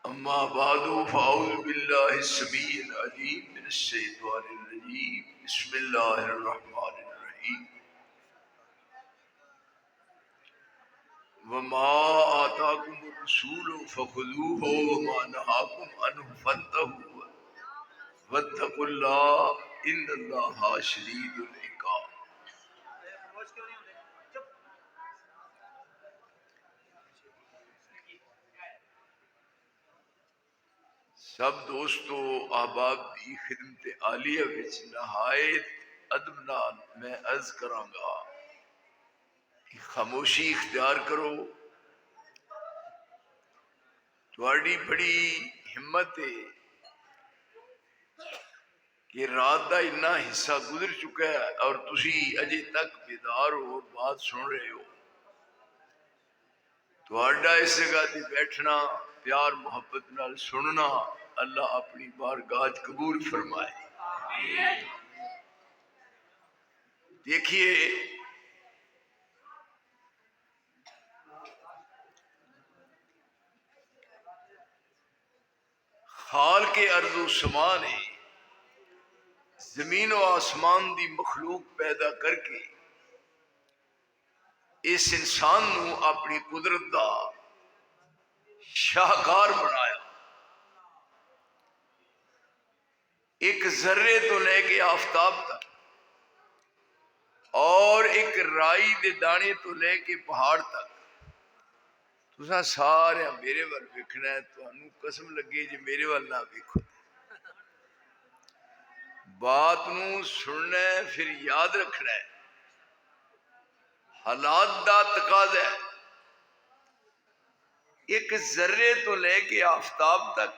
अम्मा बादु फ़अऊज़ु बिल्लाहि अस्समीइल अलीम मिनश शैतानिर रजीम बिस्मिल्लाहिर रहमानिर रहीम वमा आताकुमुर रसूलु फ़ख़ुज़ूहु वमा नहाकुम अन्हु फ़ंतहू वत्तक़ुल्लाह इन्नल्लाहा शदीदुल इक़ाब। सब दोस्तों अहबाब की खिदमत आलिया विच नहायत अदब नाल मैं अर्ज करांगा कि खामोशी इख्तियार करो। तुहाडी बड़ी हिम्मत है कि रात का इन्ना हिस्सा गुजर चुका है और तुसी अजे तक बेदार हो, बात सुन रहे हो। तुहाडा इस जगह ते बैठना, प्यार मोहब्बत नाल सुनना अल्लाह अपनी बारगाह च कबूल फरमाए। देखिए, खाल के अर्ज़ो समा ने जमीन और आसमान की मखलूक पैदा करके इस इंसान नू अपनी कुदरत का शाहकार बनाया। एक जर्रे तो लेके आफताब तक और एक राई दे दाने तो लेके पहाड़ तक तुसा सारे मेरे वाल वेखना है। तुहानू कसम लगे जे मेरे वाल ना वेखो, बात नू सुनना है, फिर याद रखना है। हालात दा तकाजा है। एक जर्रे तो लेके आफताब तक,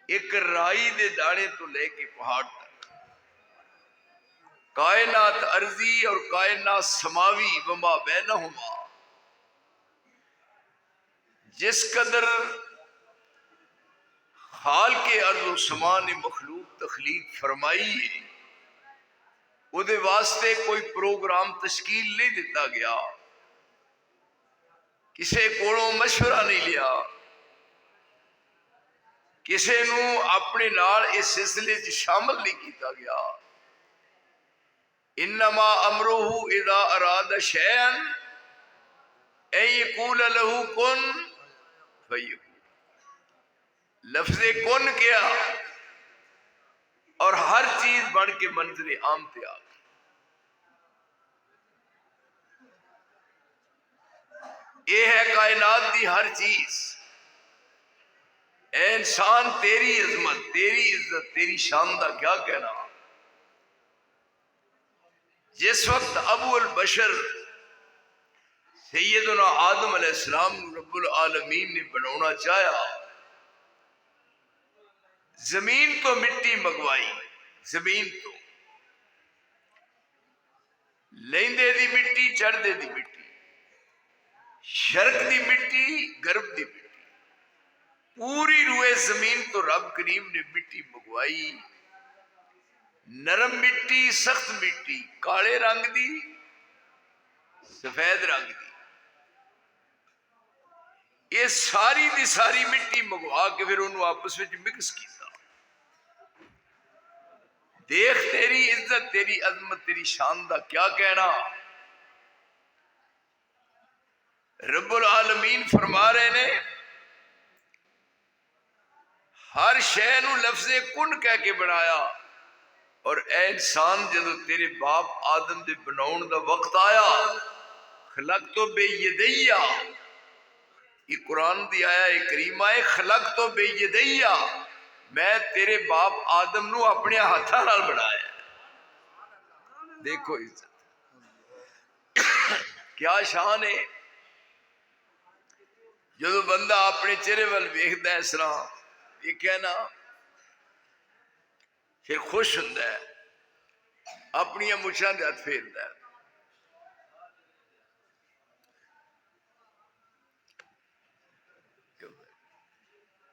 एक राई दे दाने तो लेके पहाड़ तक, कायनात अर्जी और कायनात समावी वमा बैनहुमा, जिस कदर हाल के अर्ज़ो समा ने मखलूक तखलीक फरमाई है, उहदे वास्ते कोई प्रोग्राम तश्कील नहीं दिता गया, किसी कोलों मशवरा नहीं लिया, किसी नू अपने नाल इस सिलसिले च शामिल नहीं किया गया। इन्नमा अमरुहु इज़ा अरादा शैअन अन यक़ूल लहू कुन फयकून। लफ्ज़े कुन किया और हर चीज बन के मंजरे आम पे आ गई। ये है कायनात की हर चीज। ए इंसान, तेरी अजमत, तेरी इज्जत, तेरी शान का क्या कहना। जिस वक्त अबुल बशर सैयदना आदम अलैहिस्सलाम रब्बुल आलमीन ने बनाना चाहा, जमीन तो मिट्टी मंगवाई, जमीन तो लेंदे दी मिट्टी, चढ़दे दी मिट्टी, शर्क दी मिट्टी, गर्भ दी मिट्टी, पूरी रूए जमीन तो रब करीम ने मिट्टी मंगवाई। नरम मिट्टी, सख्त मिट्टी, काले रंग दी, सफेद रंग दी, ये सारी दी सारी मिट्टी मंगवा के फिर उन्होंने आपस में मिक्स किया। देख तेरी इज्जत, तेरी अजमत, तेरी शान का क्या कहना। रब्बुल आलमीन फरमा रहे ने, हर शय नू लफ्ज़े कुन कह के बनाया। और ए इंसान, जदों तेरे बाप आदम दे बनाउण दा वक्त आया, खलक तो बेयदैया, ये कुरान दी आया है करीमा है, खलक तो बेयदैया, मैं तेरे बाप आदम नू अपने हाथा नाल बनाया। देखो इज्जत, क्या शान है। जो बंदा अपने चेहरे वाल वेखदा है, इस तरह वेख्या ना, फिर खुश होंदा है, अपनी मुछां दे हथ फेरदा है।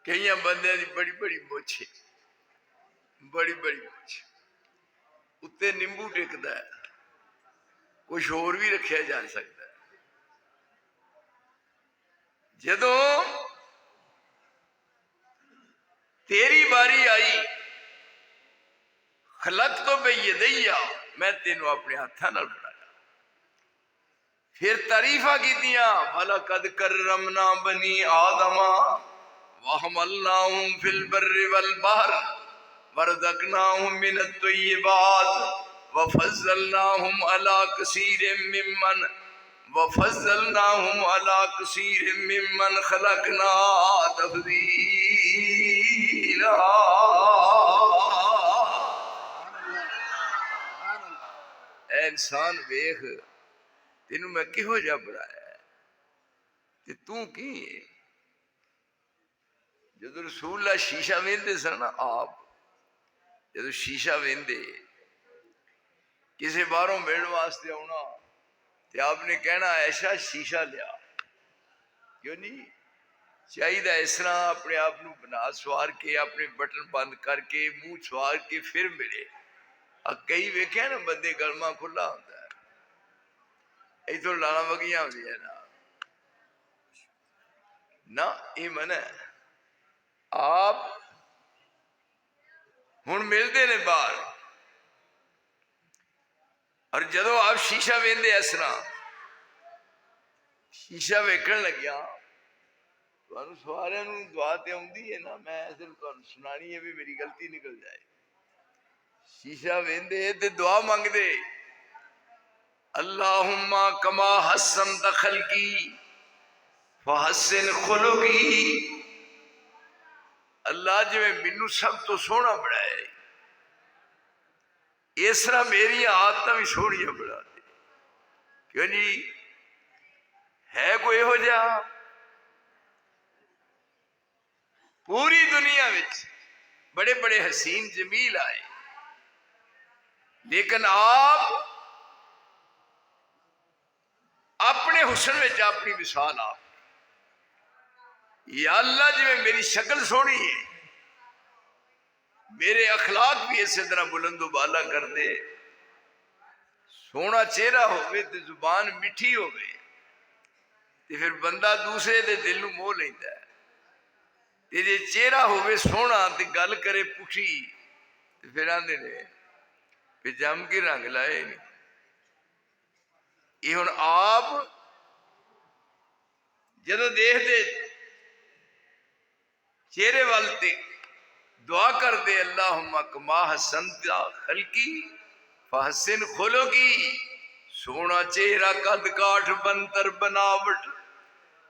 कई बंदे की बड़ी बड़ी मुछ है, बड़ी बड़ी मुछ, उत्ते नींबू टिकदा है, कुछ होर भी रखा जा सकता है। जदों तेरी बारी आई, खलक तो बेयदैया, मैं तेनों अपने हाथों नाल बनाया। फिर तारीफा कीतियां, वलकद करमना बनी आदमा वहमलनाहुम फिल बर्रि वल बहर वरज़क़नाहुम मिनत तय्यिबात वफज़्ज़लनाहुम अला कसीरिम मिम्मन खलकना तफ़दीला। ऐ इंसान वेख, तेनू मैं किहो जा बनाया ते तू की है। जदों रसूलुल्लाह शीशा वेंदे सन ना, आप जदों शीशा वेंदे, किसी बाहरों मिलने वास्ते आना ते आपने कहना ऐसा शीशा लिया, क्यों नहीं चाहिए इस तरह अपने आप को बना सवार के, अपने बटन बंद करके, मुंह सवार के फिर मिले। कई वेख्या ना बंदे गलमा खुला होता है, इथों लाना वगिया होंगी ना ये मन है। आप हुण मिलते ने बाहर, और जदों आप शीशा वेंदे इस तरह शीशा वेखण लग्या, तुहानू सारिआं नू दुआ ते आउंदी है ना, मैं सिर्फ तुहानू सुनानी है भी मेरी गलती निकल जाए। शीशा वेंदे ते दुआ मंगदे, अल्लाहुम्मा कमा हस्सनत खल्की फहस्सिन खुलुकी। अल्लाह जिवें मैनू सब तो सोहना बनाया, इस तरह मेरी आदत भी सोहनियां बना दे। क्यों जी, है कोई हो जा पूरी दुनिया में बड़े बड़े हसीन जमील आए, लेकिन आप अपने हुस्न में अपनी मिसाल आप, या अल्लाह जिवें मेरी शक्ल सोहनी है, मेरे अखलाक भी इसी तरह बुलंदो बाला कर दे। सोहना चेहरा होवे ते जुबान मिठी होवे ते फिर बंदा दूसरे दे दिल नू मोह लैंदा है। ते जे चेहरा होवे सोहना ते गल करे पुठी ते फिर आंदे ने कि जम के रंग लाए नहीं। ये हुण आप जदों देखते चेहरे वाल ते दुआ करते, अल्लाहुम्मा कमा हस्सनत खल्की फहस्सिन खुलुकी। सोहना चेहरा कद काठ बनतर बनावट,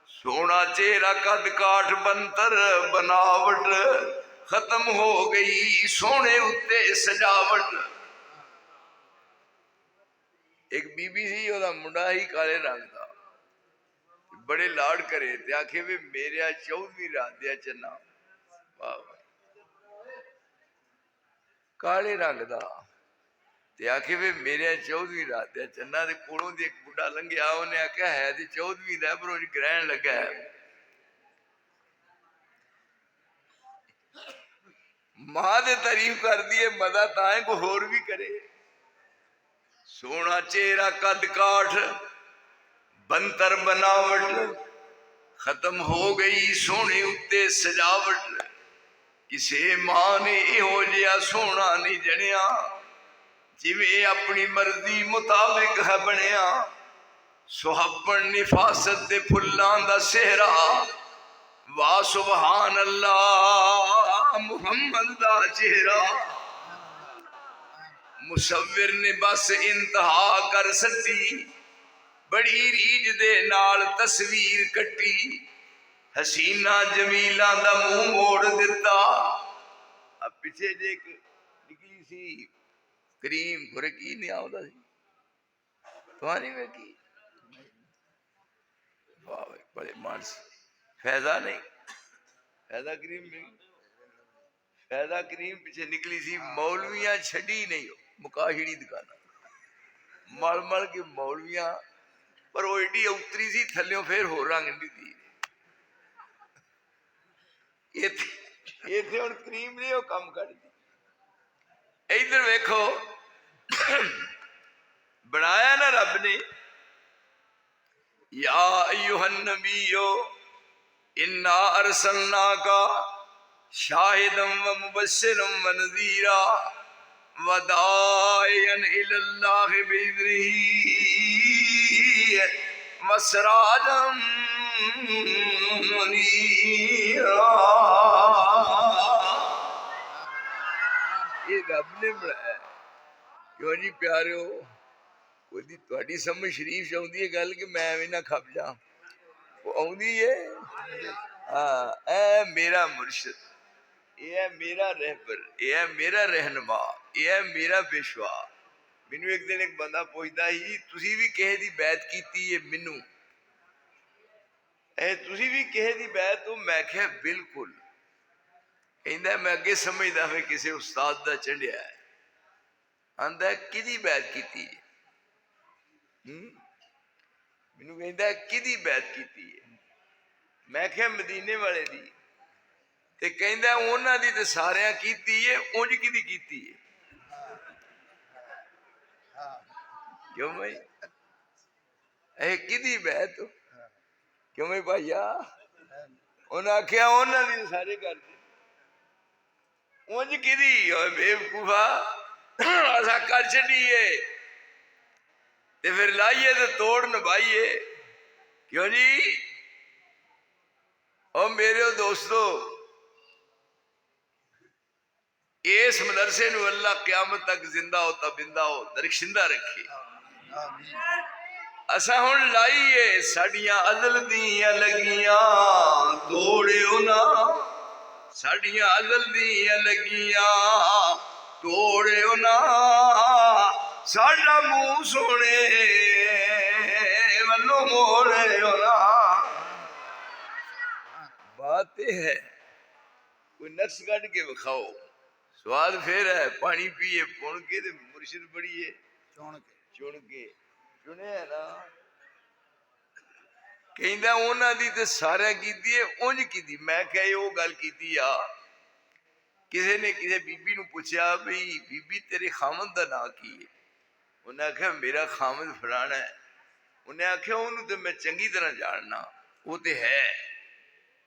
सोहना चेहरा कद काठ बनतर बनावट, खत्म हो गई सोहने उत्ते सजावट। एक बीबी सी, ओदा मुंडा ही काले रंग का, बड़े लाड करे ते आखे भी मेरे 14वीं रात दिया चन्ना, काले रंग का, ते आखे भी मेरे 14वीं रात दिया चन्ना। दे कोलों दी एक बुढ़ा लंघिया, उन्हें आख्या है ते 14वीं दा पर उन्हें ग्रहण लगा है। मां दे तारीफ कर दिए, मदा ताए को होर भी करे। सोहना चेहरा कद काठ बनतर बनावट, खत्म हो गई सोहने उत्ते सजावट। किसे मां ने इहो जिहा सोहना नहीं जनिया, जिवें अपनी मर्जी मुताबिक है बनिया। सुहाबन निफासत दे फुल्लां दा सेहरा, वाह सुबहान अल्लाह मुहम्मद दा चेहरा। मुसव्विर ने बस इंतहा कर सटी, बड़ी रीझ दे नाल तस्वीर कटी। हसीना जमीला दा मुंह मोड़ दिता। अब पिछे जे निकली सी करीम घुरे की नहीं आता सी, तुम्हारी में की वाह बड़े मानस फैजा नहीं, फैजा क्रीम नहीं, फैजा क्रीम पिछे निकली सी। मौलवियां छड़ी नहीं हो, मुकाहिड़ी दुकाना मल मल के मौलवियां, पर वो एडी उतरी सी थल्यों फिर हो रंग नहीं दी। इथे हुण क्रीम नहीं, वो कम कर दी। इधर वेखो बनाया ना रब ने, या अय्युहन नबियो इन्ना अरसलनाका शाहिदम व मुबश्शिरम व नज़ीरा व दाइयन इलल्लाह बिइज़्निही व सिराजम मुनीरा। ये रब ने बनाया। क्यों जी प्यारे हो, कोई थोड़ी समझ शरीफ आउंदी है गल कि मैं भी ना खप जा, वो आउंदी है। हाँ, ऐ मेरा मुर्शिद, ये है मेरा रहबर, ये है मेरा रहनुमा, ये है मेरा पेशवा। मैनू एक दिन एक बंदा पूछता ही, तुसी भी किसी दी बैत कीती है? मैनू तुसी भी किसी दी बैत हो? मैं क्या बिल्कुल। कहंदा मैं अगे समझदा फिर किसी उस्ताद दा चढ़िया है। आंदा किदी बैत कीती है? मैनू कहंदा किदी बैत कीती है? मैं क्या मदीने वाले दी। ते कहंदा उन्हां दी ते सारियां कीती है, उंज किदी कीती है? क्यों भाई किदी बैत? क्यों भाई भाईया? उन्हें आख्या उन्हां दी सारे कर दे, उंज किदी? बेवकूफा असा कर छड़ीए ते फिर लाइए तो तोड़ नभाइए। क्यों जी? और मेरे दोस्तों, इस मदरसे नू अल्लाह क़यामत तक जिंदा होता बिंदा हो दरखिंदा रखे। असा हुण लाइए साड़ियां अज़ल दियां लगियां तोड़ियो ना, साड़ियां अज़ल दियां लगियां तोड़ियो ना, साडा मुंह सोने वल्लों मोड़ियो ना। बात है कोई नक्श कट के विखाओ, स्वाद फिर है पानी पिए पुण के ते मुर्शिद बड़िए चुन के चुने है ना। कहंदा उन्हां दी ते सारे कीती है, उंज कीती। मैं क्या वो गल कीती आ, किसी ने किसी बीबी नू पूछया भाई बीबी तेरे खामद दा नाम की है? उन्हें आख्या मेरा खामद फलाना है। उन्हें आख्या उन्होंने तो मैं चंगी तरह जानना, वो तो है।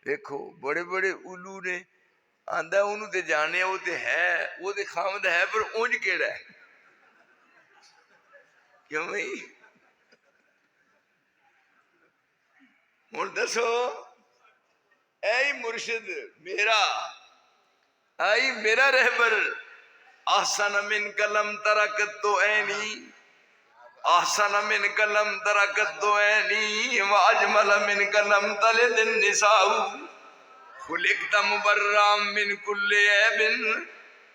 देखो बड़े बड़े उल्लू ने, आंदा उन्होंने तो जाने वो तो है, वो तो खामद है, पर उंज केड़ा है? क्यों भाई? हुण दसो, ऐ मुर्शिद मेरा, आई मेरा रहबर, आसन मिन कलम तरकत तो ऐनी, आसन मिन कलम तरकत तो ऐनी, वाजमल मिन कलम तले दिन निसाऊ, खुलिकता मुबर्राम मिन कुल्ले ऐबिन,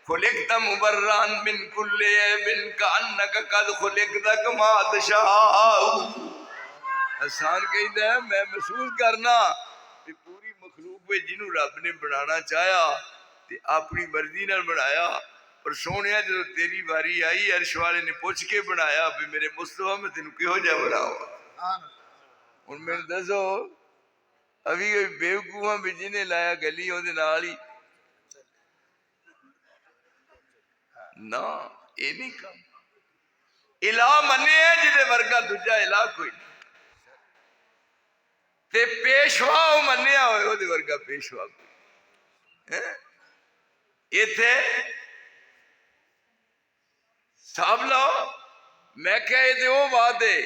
खुलिकता मुबर्रान मिन कुल्ले ऐबिन, कान्नक कद खुलिकता कमा तशाऊ। हसान कहता है मैं महसूस करना कि पूरी मखलूक में जिन्हों रब ने बनाना चाहा ते अपनी मर्जी नाल बनाया, पर सोने जो तेरी बारी आई अर्श वाले ने पूछ के बनाया भी मेरे मुस्तफा में तेन किहो जा बनाओ। हुण मैनूं दसो अभी बेवकूफा भी जिन्हें लाया गली ओदे नाल ही ना, ये नहीं काम। इलाह मन्ने जिदे वर्गा दूजा इलाह कोई नहीं, ते पेशवा मन्निया होए ओदे वर्गा पेशवा कोई। इथे साहब लो, मैं क्या ये वो बात है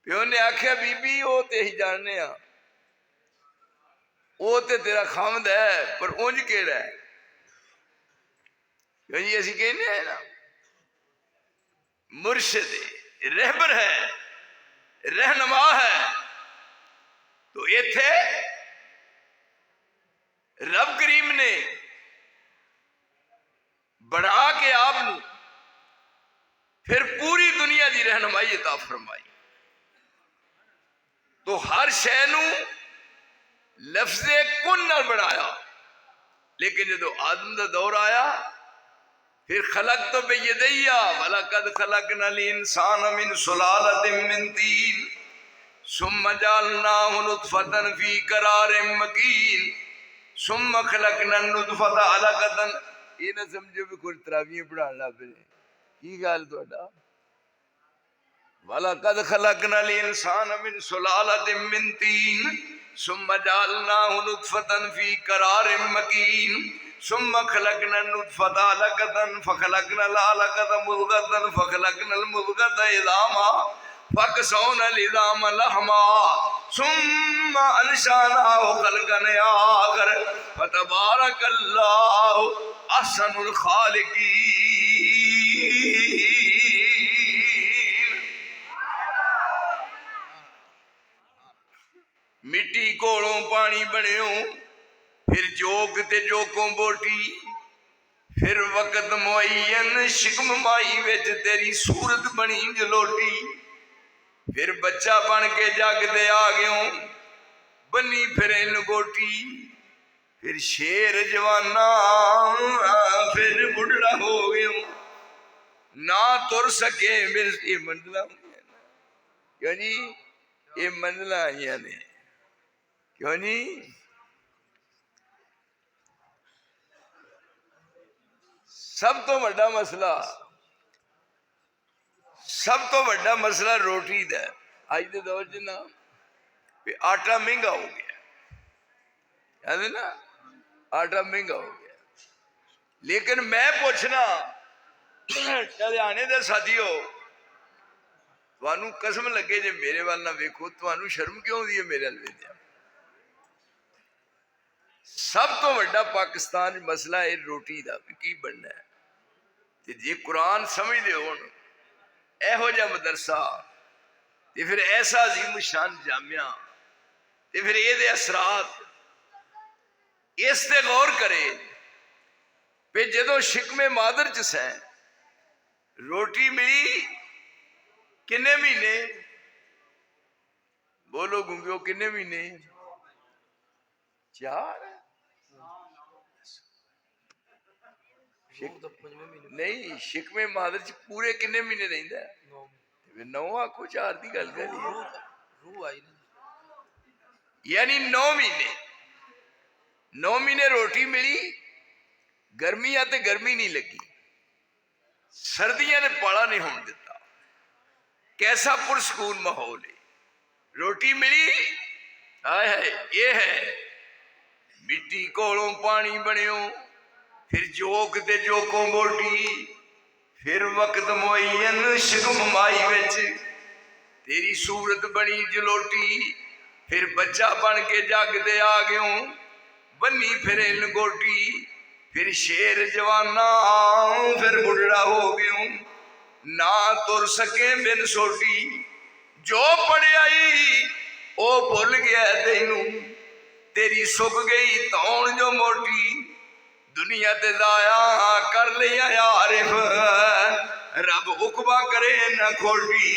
प्यो ने आख्या बीबी वो ते ही जानने आ, वो ते तेरा खामद है, पर उंज केड़ा है? क्यों जी असी कहने है ना मुर्शिद रहबर है, रहनुमा है। तो इथे रब करीम ने बढ़ा के आपनू फिर पूरी दुनिया की रहनुमाई अता फरमाई। तो हर शै नू लफ्ज़े कुन नाल बनाया, लेकिन जो आदम का दौर आया फिर खलक तो बेयदैया वलकद खलकनल इंसान मिन सुलालतिन मिन तीन सुम्मा जअलनाहु नुतफतन फी करारिन मकीन सुम्मा खलकनन नुतफत अलकतन। ये ना समझो भी कोई तरावियां पढ़ाने लग पे की गल तुहाडा। वलकद खलकनल इंसान मिन सुलालतिन मिन तीन सुम्मा जालनाहु नुत्फतन फी करारिन मकीन सुम्मा खलकना नुत्फता अलकतन फखलकना अलकत मुद्गतन फखलकना मुद्गत इज़ामा फकसौनल इज़ाम लहमा सुम्मा अंशानाहु खल्कन आखर फतबारकल्लाहु अहसनुल खालिकीन। मिट्टी कोलों पानी बनियो फिर जोक ते जोकों बोटी फिर वक्त मुअय्यन शिकम माई विच तेरी सूरत बनी जलोटी फिर बच्चा बन के जग दे आ गयो बनी फिरे लंगोटी फिर शेर जवाना फिर बुढ़ा हो गयो ना तुर सके मेरे ये मंजिला क्यों जी ये मंजिला आइया ने क्यों नहीं सब तो बड़ा मसला रोटी दा अज के दौर च ना आटा महंगा हो गया है ना आटा महंगा हो गया लेकिन मैं पूछना हरियाणे दे साथियों तुहानू कसम लगे जे मेरे वाल ना वेखो तुहानू शर्म क्यों आउंदी है मेरे वाल वेखदे सब तो बड़ा पाकिस्तान मसला है रोटी का की बनना है ते जे कुरान समझते हो एहो जा मदरसा ते फिर ऐसा अजीम शान जामिया ते फिर ये असरात इस ते गौर करे पे जदों शिकमे मादर च सै रोटी मिली किन्ने महीने बोलो गुंगियो किन्ने महीने 4 नहीं शिकमे मादर च पूरे किन्ने महीने रहिंदा 9 आखो 4 की गल करी यानी 9 महीने रोटी मिली गर्मियां ते गर्मी नहीं लगी सर्दियां ने पाला नहीं होने दिता कैसा पुरस्कून माहौल है रोटी मिली हाय हाय ये है मिट्टी कोलों पानी बनियो फिर जोक ते जोकों बोटी फिर वक्त मुअय्यन शिकम माई विच तेरी सूरत बनी जलोटी फिर बच्चा बन के जग दे आ गयो बनी फिरे लंगोटी फिर शेर जवाना फिर बुढ़ा हो गयो ना तुर सके बिन सोटी जो पढ़ियाई ओ भुल गया तेनू तेरी सुक गई तौण जो मोटी दुनिया ते दाया कर लिया यारिफ रब उकबा करे न खोटी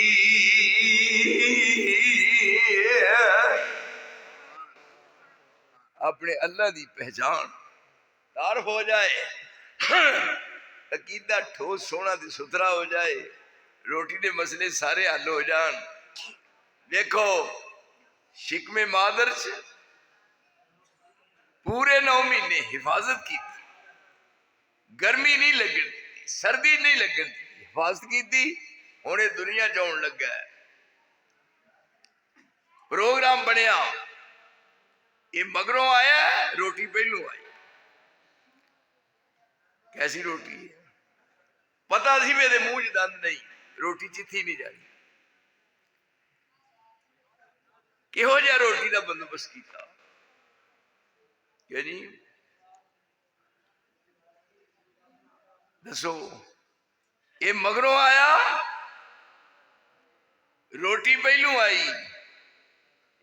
अपने अल्लाह की पहचान तार हो जाए अकीदा ठोस सोना ते सुथरा हो जाए रोटी के मसले सारे हल हो जान देखो शिकमे मादर च पूरे 9 महीने हिफाजत की गर्मी नहीं लगन सर्दी नहीं लगन हिफाजत की थी हुणे दुनिया जान लगा है प्रोग्राम बनया ये मगरों आया रोटी पहलू आई कैसी रोटी है पता सी मेरे मुंह च दंद नहीं रोटी चिथी नहीं जानी किहो जिहा रोटी का बंदोबस्त किया क्या जी दसो ये मगरों आया रोटी पहलू आई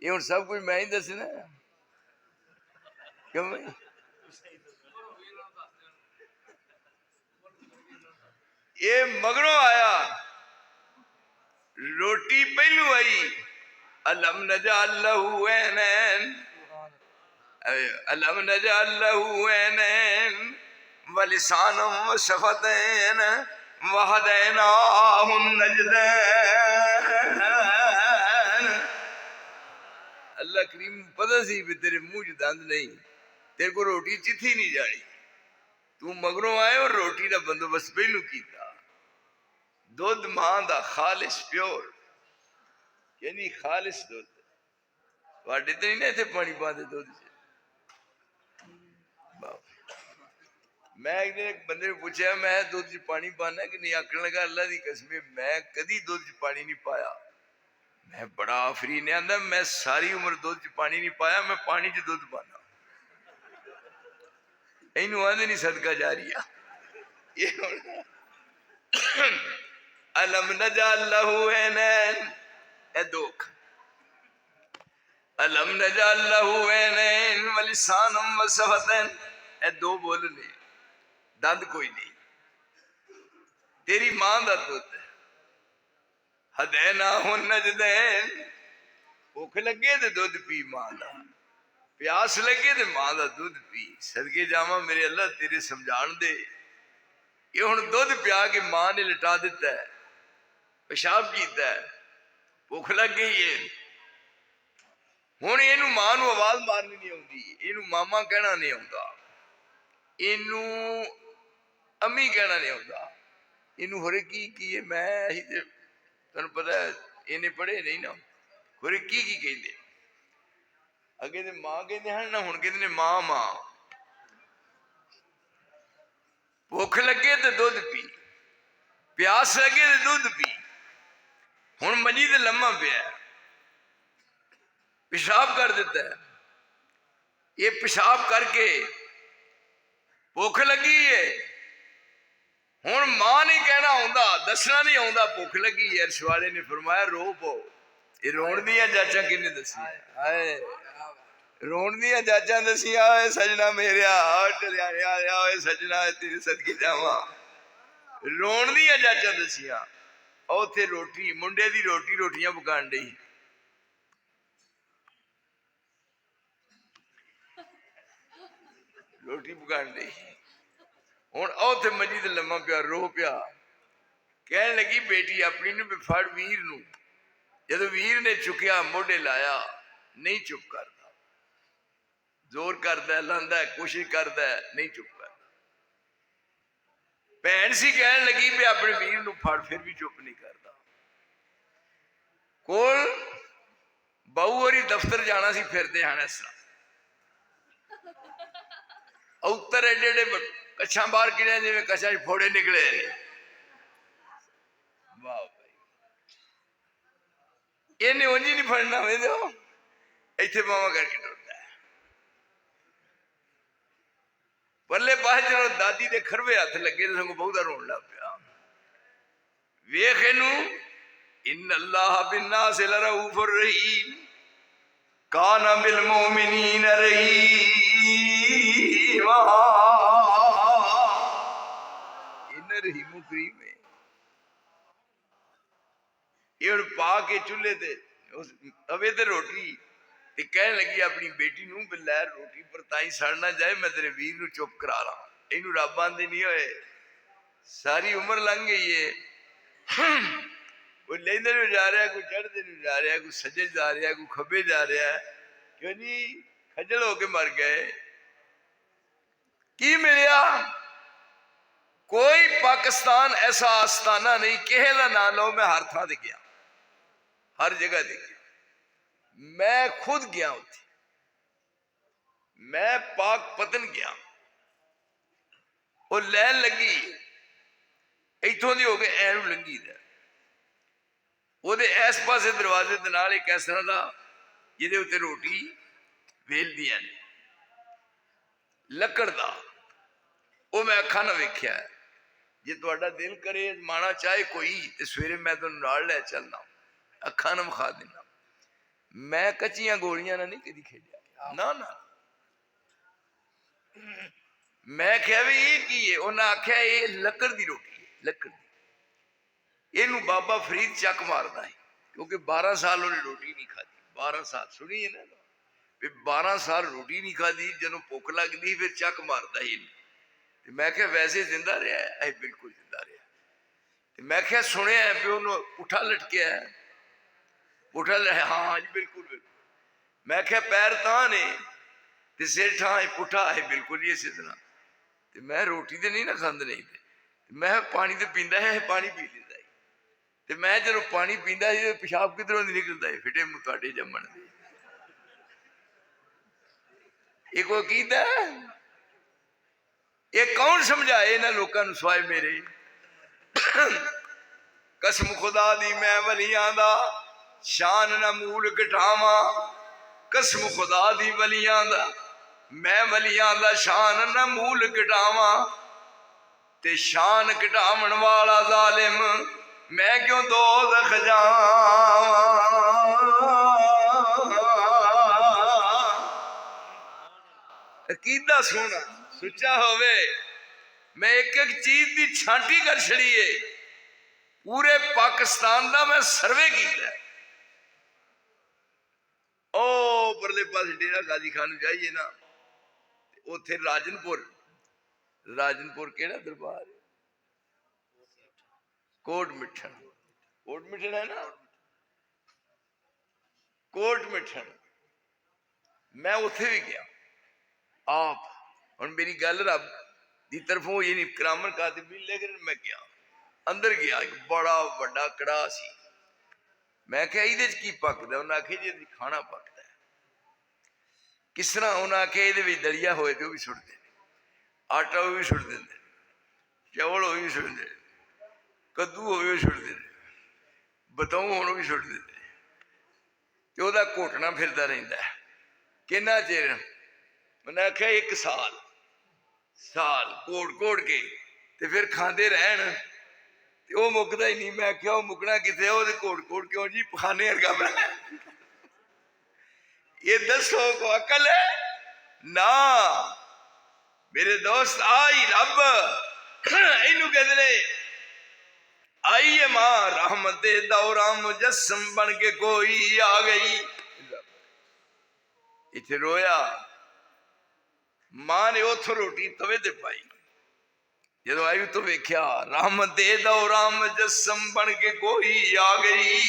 ये हुण सब कुछ मैं ही दसना क्यों भाई ये मगरों आया रोटी पहलू आई अलम नजअल लहू ऐनैन अलम नजअल लहू ऐनैन व लिसानम व शफतैन व हदैनाहु नजदैन। अल्लाह करीम पता सी भी तेरे मुंह च दंद नहीं तेरे को रोटी चिथी नहीं जानी तू मगरों आए और रोटी का बंदोबस्त पहलू किया दुध मां दा खालिश प्योर यानी खालिश दुध वाडे तो नहीं ना इतने पानी पाते दुध च। मैं एक बंदे ने पूछा मैं दुध च पानी पाना कि नहीं, आखन लगा अल्लाह की कसम मैं कदी दुध च पानी नहीं पाया। मैं बड़ा आफरीन आंदा मैं सारी उम्र दुध च पानी नहीं पाया, मैं पानी च दुध पाना। इनू आंदे नहीं सदका जारिया। अलम नजअल लहू ऐनैन, ए दुख अलम नजअल लहू ऐनैन व लिसानम व शफतैन, ए दो बोल ने दंद कोई नहीं। तेरी मां दा दुध हदैनाहु नजदैन, भुख लगे तो दुध पी मां दा, प्यास लगे तो मां दा दुध पी। सदके जावा मेरे अल्लाह तेरे समझाण दे। ये हुण दुध पिया के मां ने लिटा दिता है, पेशाब किया है, भुख लग गई है। हुण इनू मां नू आवाज मारनी नहीं आउंदी, इनू मामा कहना नहीं आउंदा, इनू अम्मी कहना नहीं आउंदा, इनू होरे की है मैं ही ते तुहानू पता है इन्हें पढ़े नहीं ना, होरे की कहते अगे तो मां कहते हैं ना, हुण कहते मां मां। भुख लगे तो दुध पी, प्यास लगे तो दुध पी। हुण मंजी ते लम्मा पिया पेशाब कर दिता है, ये पेशाब करके भुख लगी है। हुण मां नहीं कहना आउंदा, दसना नहीं आउंदा भुख लगी है। रसवाले ने फरमाया रो पो। ये रोण दियां जाचा किन्ने दसियां? हाय रोण दियां जाचा दसियां। ओए सजना मेरेया टलिया ओए सजना तेरे सदके जावां। रोण दियां जाचा दसियां। उत्थे रोटी मुंडे दी रोटी रोटियां पकाण डई, रोटी पकाण डई। हुण उत्थे मंजी ते लम्मा पिया रो पिया। कहन लगी बेटी अपनी नूं भी फड़ वीर नूं। जदों वीर ने चुकिया मोढे लाया, नहीं चुप करता, जोर करदा लांदा कोशिश करदा नहीं चुप करता। भैन सी कहन लगी भी अपने वीर नूं फड़, फिर भी चुप नहीं करता। कोल बहू होरी दफ्तर जाना सी, फिरदे हन इस तरह उत्तर एडे एडे कच्छा बाहर किड़े जिवें कच्छा फोड़े निकले। वाह भाई इन्हें उंज ही नहीं फड़ना वे तो इत्थे बावा करके टुरदा है। परले पासे जो दादी दे खरवे हथ लगे तो संगो बहुता रोन लग पिया। वेख इनू इन अल्लाह बिन्नास लरऊफुर रहीम कान बिल मोमिनीन रहीमा। इन रहीमो करीम है। ये पा के चूल्हे ते तवे ते रोटी ते कहन लगी अपनी बेटी नूं भी लै रोटी पर ताई सड़ ना जाए, मैं तेरे वीर नूं चुप करा ला। इनू रब आंदे नहीं होए सारी उम्र लंघ गई है। कोई लेंदे नूं जा रहा, कोई चढ़दे नूं जा रहा, कोई सज्जे जा रहा, कोई खब्बे जा रहा है। क्यों जी खजल होके मर गए। की मिलिया? कोई पाकिस्तान ऐसा आस्थाना नहीं किहे दा ना लो, मैं हर थां ते गया, हर जगह ते गया। मैं खुद गया उत्थे, मैं पाक पतन गया। वो लैन लगी इथों दी हो के ऐनू लंघी दा, ਉਹਦੇ ਇਸ ਪਾਸੇ दरवाजे ਦੇ ਨਾਲ ਇੱਕ ਇਸ ਤਰ੍ਹਾਂ ਦਾ ਜਿਹਦੇ ਉੱਤੇ ਰੋਟੀ ਵੇਲਦੀਆਂ ਨੇ ਲੱਕੜ ਦਾ। ਉਹ ਮੈਂ ਅੱਖਾਂ ਨਾਲ ਵੇਖਿਆ। ਜੇ ਤੁਹਾਡਾ ਦਿਲ ਕਰੇ ਮਾਣਾ ਚਾਹੇ ਕੋਈ ਤੇ ਸਵੇਰੇ ਮੈਂ ਤੁਹਾਨੂੰ ਨਾਲ ਲੈ ਚੱਲਣਾ, ਅੱਖਾਂ ਨਾਲ ਵਿਖਾ ਦੇਣਾ। ਮੈਂ ਕੱਚੀਆਂ ਗੋਲੀਆਂ ਨਾਲ ਨਹੀਂ ਕਦੀ ਖੇਡਿਆ, ਨਾ ਨਾ। ਮੈਂ ਕਿਹਾ ਵੀ ਇਹ ਕੀ ਹੈ? ਉਹਨਾਂ ਆਖਿਆ ਇਹ ਲੱਕੜ ਦੀ ਰੋਟੀ ਹੈ, ਲੱਕੜ ਦੀ। ਇਹਨੂੰ ਬਾਬਾ ਫਰੀਦ ਚੱਕ ਮਾਰਦਾ ਹੈ क्योंकि 12 साल उन्हें रोटी नहीं खाधी। 12 साल सुनी है ना, 12 साल रोटी नहीं खाधी। जो भुख लगती फिर चक मारता ही। मैं क्या वैसे जिंदा रहा है? बिल्कुल जिंदा रहा। मैं क्या सुनिया भी उन्होंने पुठा लटकिया है, पुठा हाँ जी बिल्कुल बिल्कुल। मैं क्या पैर तां ने ते सिर ठा पुठा है, बिल्कुल ही इसी तरह। मैं रोटी तो नहीं ना खांद नहीं थे, मैं पानी तो पींदा है, पानी पी लेता। ਤੇ ਮੈਂ ਜਦੋਂ ਪਾਣੀ ਪੀਂਦਾ ਸੀ पेशाब किधरों नहीं निकलता है, फिटे मुँह ਤੁਹਾਡੇ जम्मण दे। ये कोई कीता ये कौन समझाए इन्होंने लोगों को सवाए मेरे। कसम खुदा दी मैं वलियां दा शान ना मूल घटावा, कसम खुदा दी वलियां दा मैं वलियां दा शान ना मूल घटावा, ते शान घटावन वाला जालिम मैं क्यों दोज़ख जावां। अकीदा सोना सुचा होवे। मैं एक एक चीज की छांटी कर छड़ी है, पूरे पाकिस्तान का मैं सर्वे किया। ओ परले पास डेरा गाजी खान जाइए ना, उथे राजनपुर, राजनपुर केड़ा दरबार है, कोट मिठन, कोट मिठन है ना, कोट मिठन। मैं उथे भी गया आप, और मेरी गल रब की तरफों ये नहीं करामन कातिब भी, लेकिन मैं गया अंदर गया, एक बड़ा बड़ा कड़ा सी। मैं क्या ये की पकदा, उन्हें आखे जी खाना पकता है किस तरह। उन्हें आखे ये दलिया होए तो भी सुट दे, आटा वो भी सुट देंगे, चावल वो भी सुट दे, कद्दू हो भी सुट दे, बताऊ हो भी सुट देते, तो वह घोटना फिरता रहता है। किन्ना चिर? मैंने आख्या 1 साल, साल घोट घोट के ते फिर खाते रहन, वो मुकदा ही नहीं। मैं आख्या मुकना कितने, वो घोट घोट क्यों जी पखाने वर्गा बना। ये दसो को अकल है ना मेरे दोस्त। आई रब इनू कहते आई है मां रहमत दौरा मुजस्सम बन के कोई आ गई। इथे रोया, मां ने उथों रोटी तवे ते पाई, जो आई तो वेख्या रहमत दौरा मुजस्सम बन के कोई आ गई,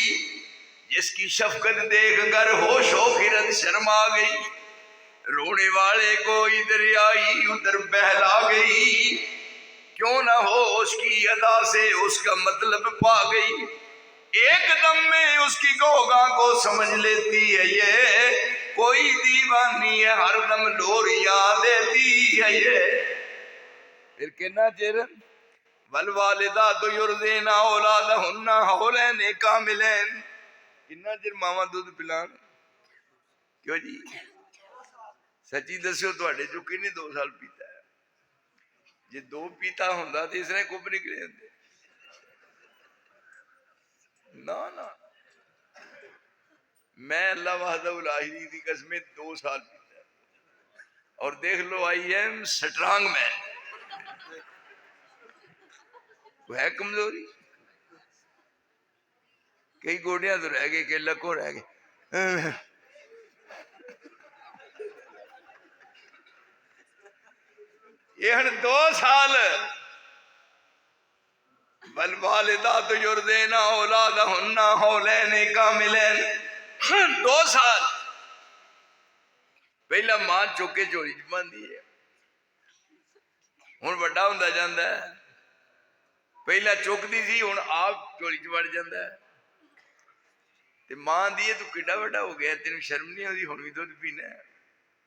जिसकी शफकत देख कर होशो फिरत शर्मा गई। रोने वाले को इधर आई उधर बहला गई, क्यों ना हो उसकी अदा से उसका मतलब पा गई। एकदम में उसकी गोगा को समझ लेती है ये, कोई दीवानी है हरदम लोरियां देती है ये। फिर कितना चिर? वल वालिदा तो युर्दिना औलादहुन्ना हौलैन कामिलैन। कितना चिर मावा दूध पिलान? क्यों जी सच्ची दस्यो तुहाडे चो किने 2 साल पीता है? जे 2 पीता होंदा तो इसने कुब निकले होंदे ना ना। मैं अल्लाह वाहदहुल की कसमें 2 साल पीता है, और देख लो आई एम स्ट्रांग मैन। वो है कमजोरी, कई गोडियां तो रह गए, कई लकों रह गए। ये हन 2 साल बल वालिदा तो युर्दिना औलादहुन्ना हौलैन कामिलैन। 2 साल पहला मां चुके झोली च पांदी है, हुण वड्डा हुंदा जांदा है। पहला चुकदी सी, हुण आप झोली च वड़ जांदा है। ते मां दी तू किड्डा वड्डा हो गया, तेन शर्म नहीं आती, हुण भी दुध पीना है?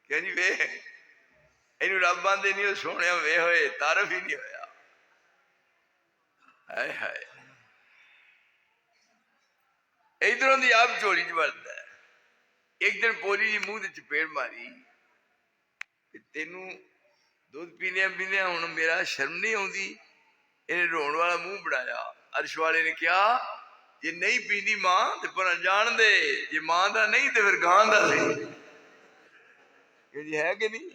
क्या जी वे इनू रब आंदे नहीं सोने वे होए, तारफ ही नहीं होया। हाय हाय इधरों दी आप झोली च वड़दा है। एक दिन पोली जी मुंह ते चपेड़ मारी, तेनू दुध पीने पीने हुण मेरा शर्म नहीं आती, इन्हें रोन वाला मुंह बनाया। अर्श वाले ने कहा जे नहीं पींदी मां तो पर जान दे, जे मां का नहीं तो फिर गां का सही। है कि नहीं?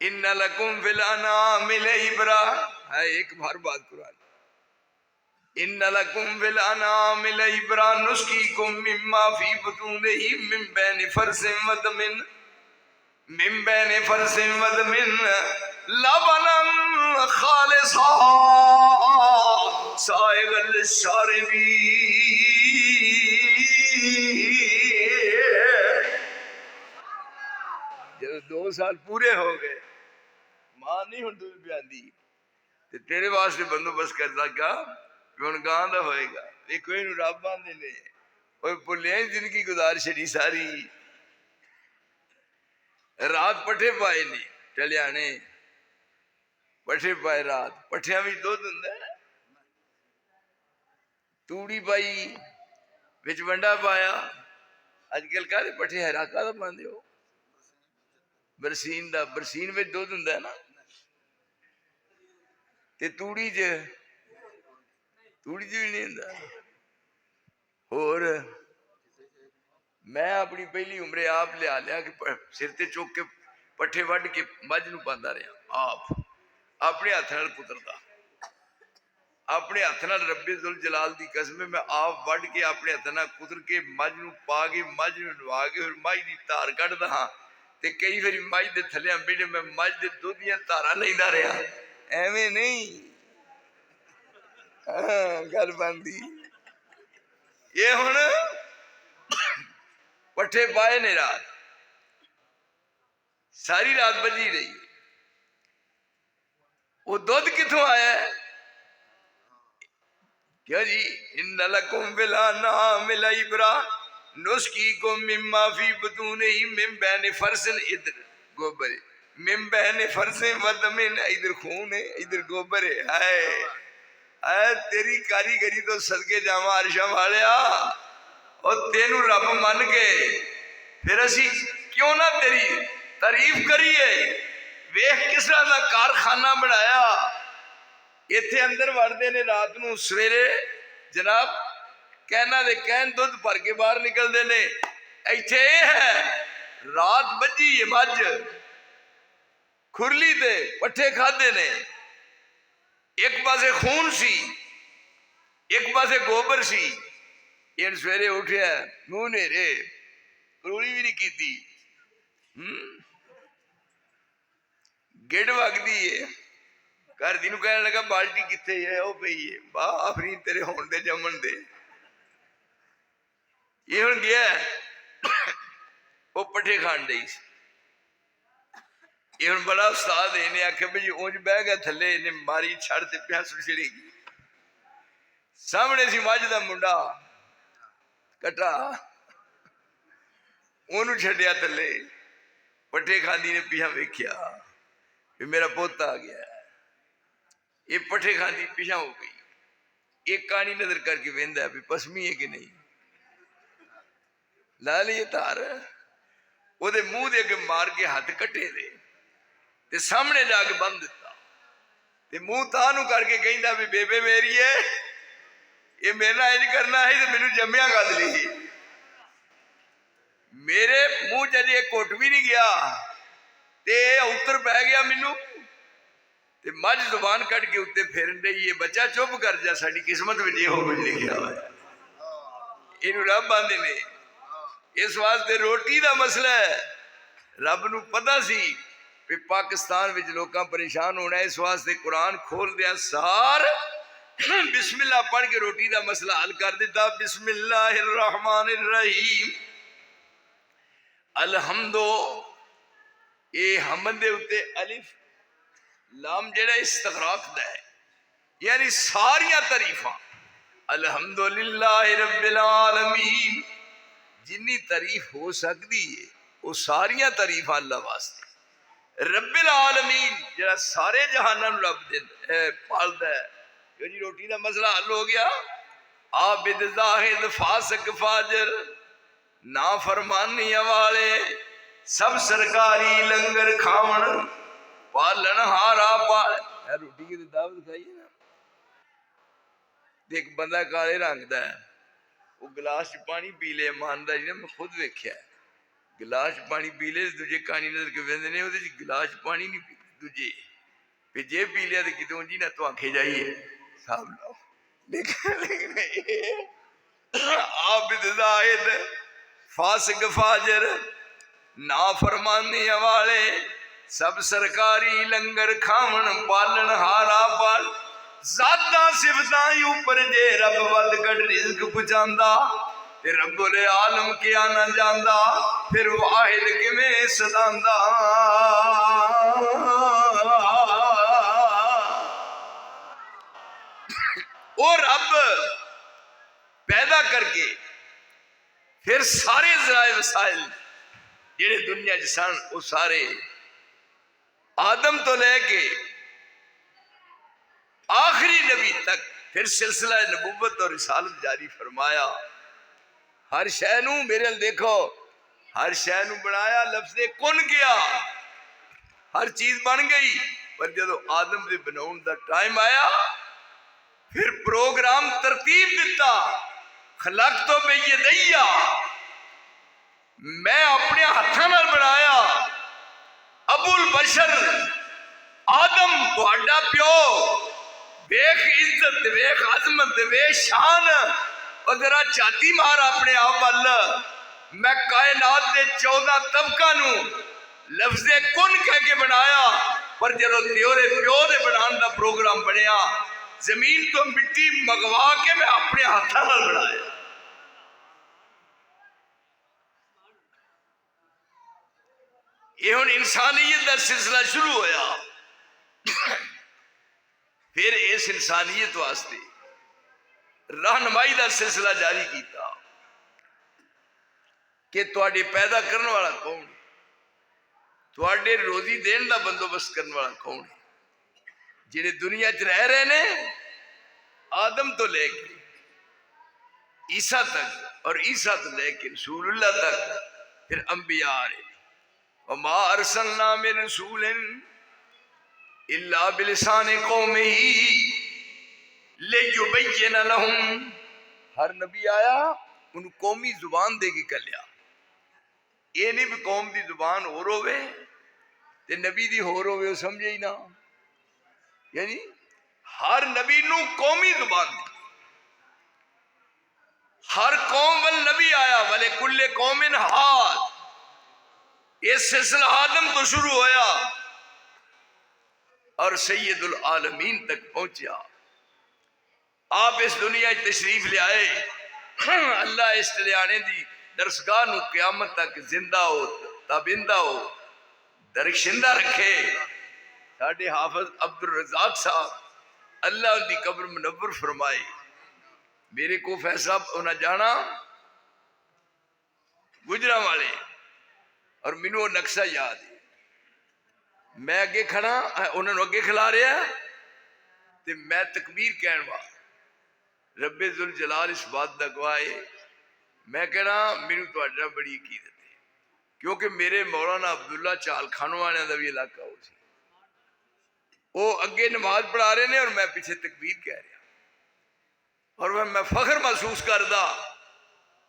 इन्ना लकुम फिल अनाम इबरा है, एक बार बात कुरान। इन्ना लकुम फिल अनाम इबरा नुस्कीकुम मिम्मा फी बुतूनिही मिन बैनि फरसिन व दमिन, मिन बैनि फरसिन व दमिन लबनन खालिसा साइगल शारिबी। जब 2 साल पूरे हो गए, मां नहीं हुण दूध पियादी, ते तेरे वास्ते बंदोबस्त करदा क्या हुण गां दा होएगा। देखो इनू रब आंदे ने और भुलिया जिंदगी गुजार छड़ी सारी। रात पट्ठे पाए ने टलियाने, पट्ठे पाए रात, पट्ठिया भी दुध हुंदा, तूड़ी पाई विच वंडा पाया। अजकल कहते पट्ठे हरा काहदा पांदे हो? बरसीन दा, बरसीन में दुध हुंदा है ना, ते तूड़ी च भी नहीं हुंदा। होर मैं अपनी पहली उम्रे आप लिया लिया कि सिर ते चुक के पट्ठे वढ़ के मझ नूं पांदा रहा, आप अपने हथ नाल पुत्रदा, अपने हथ नाल रब्बे जुल जलाल दी कसम मैं आप वढ़ के अपने हथ नाल कुतर के मझ नूं पा के मझ नूं नवा के फिर मझ दी धार कढदा हां। ते कई बारी मझ दे थल्ले बेड़े मैं मझ दे दुध दियां धारां लैंदा रहा। एवें नहीं गल बनदी। ये हुण पट्ठे पाए ने, रात सारी रात बजी रही। वो दुध किथों आया है? क्या जी? इन्ना लकुम बिला नाम इब्रा नुस्की को मिम्मा फी बतूनिही मिन बैन फरसन, इधर गोबर है, मिन बैन फरसे वदमिन, इधर खून है, इधर गोबर है। हाय हाय तेरी कारीगरी तो सदके जावा अरशा वालिया। और तेनू रब मन के फिर असी क्यों ना तेरी तारीफ करिए। वेख किस तरह का कारखाना बनाया। इत्थे अंदर वड़दे ने रात नूं, सवेरे जनाब कहना दे कहन दुध भर के बाहर निकलते ने। इत्थे है रात बजी है, मझ खुरली ते पट्ठे खाधे ने, एक पासे खून सी एक पासे गोबर सी। इन सवेरे उठिया मुंह नेरे, करोली भी नहीं की, गिड़ वगदी है। घर दी नूं कहन लगा बाल्टी कित्थे है? वो पई है। वाह आफरी तेरे होण दे जमन दे। ये हुण गया वो पट्ठे खाण दई सी। ये हुण बड़ा उस्ताद है, इन्हें आख्या भाई उंज बह गया थल्ले, इन्हें मारी छड़ ते पिया सुछड़ेगी। सामने सी मझ दा मुंडा कटा, ओनू छड्डिया थल्ले, पट्ठे खांदी ने पिछा वेख्या भी मेरा पुत्त आ गया। ये पट्ठे खांदी पिछा हो गई। एक कानी नजर करके वेंदा भी पसमी है कि नहीं, ला ली धार, ओदे मुंह दे अगे मार के हथ कट्टे दे ते सामने जाके बंद दिता। ते मुंह तानू करके कहंदा भी बेबे मेरी है, ये मेरा इंज करना है तो मैनू जम्मिया कद ली। मेरे मुंह च अजे घुट भी नहीं गया ते उत्तर पै गया मैनू, ते मझ जुबान कट के उत्ते फेरन रही है। बच्चा चुप कर जा, साडी किस्मत में हो कुछ लिखा हुआ है। इनू रब आंदे ने। इस वास्ते रोटी का मसला है। रब नू पता सी भी पाकिस्तान विच लोकां परेशान होना है, इस वास्ते कुरान खोल दिया सार बिस्मिल्लाह पढ़ के रोटी का मसला हल कर दिता। बिस्मिल्लाहिर्रहमानिर्रहीम। अलहमदो, ये हमद दे उत्ते अलिफ लाम जेड़ा इस्तगराक दा है, यानी सारिया तारीफां। अलहमदुलिल्लाहि रब्बिल आलमीन, जिन्नी तारीफ हो सकती है वो सारिया तारीफां अल्लाह वास्ते। रब्बिल आलमीन जेड़ा सारे जहानां नूं रब दे पालदा है। जी रोटी का मसला हल हो गया। आबिद जाहिद फासिक फाजिर ना फरमानी वाले सब सरकारी लंगर खावन पालन हारा पाल। रोटी की दावत खाइए ना। एक बंदा काले रंग का है, वो गिलास च पानी पी ले, ईमानदारी ने मैं खुद वेख्या, गिलास च पानी पी ले, दूजे कानी नजर के वेंदे ने, उहदे च गिलास च पानी नहीं पी दूजे भी जे पी लिया तो कितों जी ना तो आखे जाइए साहब लो। आबिद जाहिद फासिक फाजिर ना फरमाने वाले सब सरकारी लंगर खावन पालन हारा पाल। ज़ादा सिफतां ऊपर जे रब वद कट रिज़्क पहुंचांदा ते रब्बुल आलम क्या ना जांदा, फिर वाहिद किवें सदांदा। ओ रब पैदा करके फिर सारे ज़राए वसाइल जेड़े दुनिया च सन वो सारे आदम तो लेके आखिरी नबी तक फिर सिलसिला नबूवत और रिसालत जारी फरमाया। हर शै नूं मेरे अल देखो, हर शै नूं बनाया, लफ्ज़े कुन गया, हर चीज बन गई। पर जो आदम के बनाने का टाइम आया फिर प्रोग्राम तरतीब दिता। खलक तो बेयदैया, मैं अपने हाथों नाल बनाया। अबुल बशर आदम तुहाडा प्यो, वेख इज्जत, वेख अजमत, वेख शान, और जरा छाती मार अपने आप वाल। मैं कायनात के 14 तबका नू लफ्जे कुन कह के बनाया। पर जो तेरे प्यो के बनाने का प्रोग्राम बनया, जमीन तो मिट्टी मंगवा के मैं अपने हाथों नाल बनाया। ये हुण इंसानियत का सिलसिला शुरू होया। फिर इस इंसानियत वास्ते रहनुमाई का सिलसिला जारी किया कि तुहाडे पैदा करने वाला कौन, तुहाडे रोजी देने का बंदोबस्त करने वाला कौन है। जिहड़े दुनिया च रह रहे ने आदम तो लेके ईसा तक और ईसा तो लेके रसूलुल्लाह तक, फिर अंबिया आ रहे। वमा अरसलना मिन रसूलिन इल्ला बिलिसानि कौमिही लियुबय्यिन लहुम। हर नबी आया उन्हें कौमी जुबान दे के कलिया। ये नहीं भी कौम की जुबान होर होवे ते नबी दी होर होवे, वो समझे ही ना। यानी हर नबी नू कौमी जुबान दी, हर कौम वाल नबी आया। वाले कुल्ले कौमिन हाल, ये सिलसिला आदम तो शुरू होया और सैयदुल आलमीन तक पहुंचा। आप इस दुनिया तशरीफ ले आए, अल्लाह इस लियाने दी दरसगाह नू क़यामत तक जिंदा हो, ताबिंदा हो, दरशिंदा रखे। साडे हाफिज अब्दुल रज़ाक साहब अल्लाह उनकी कब्र मुनव्वर फरमाए। मेरे को फैसला उन्हें जाना गुजरा वाले, और मैनू नक्शा याद है। मैं अगे खड़ा, उन्होंने अगे खिला रहा ते मैं तकबीर कहन वाला। रब्बे जुल जलाल इस बात का गवाह है। मैं कहना मैनू तुहाडा बड़ी अकीदत है, क्योंकि मेरे मौलाना अब्दुल्ला चाल खानों का भी इलाका हो सी। वो अगे नमाज पढ़ा रहे हैं और मैं पीछे तकबीर कह रहा, और मैं फख्र महसूस करता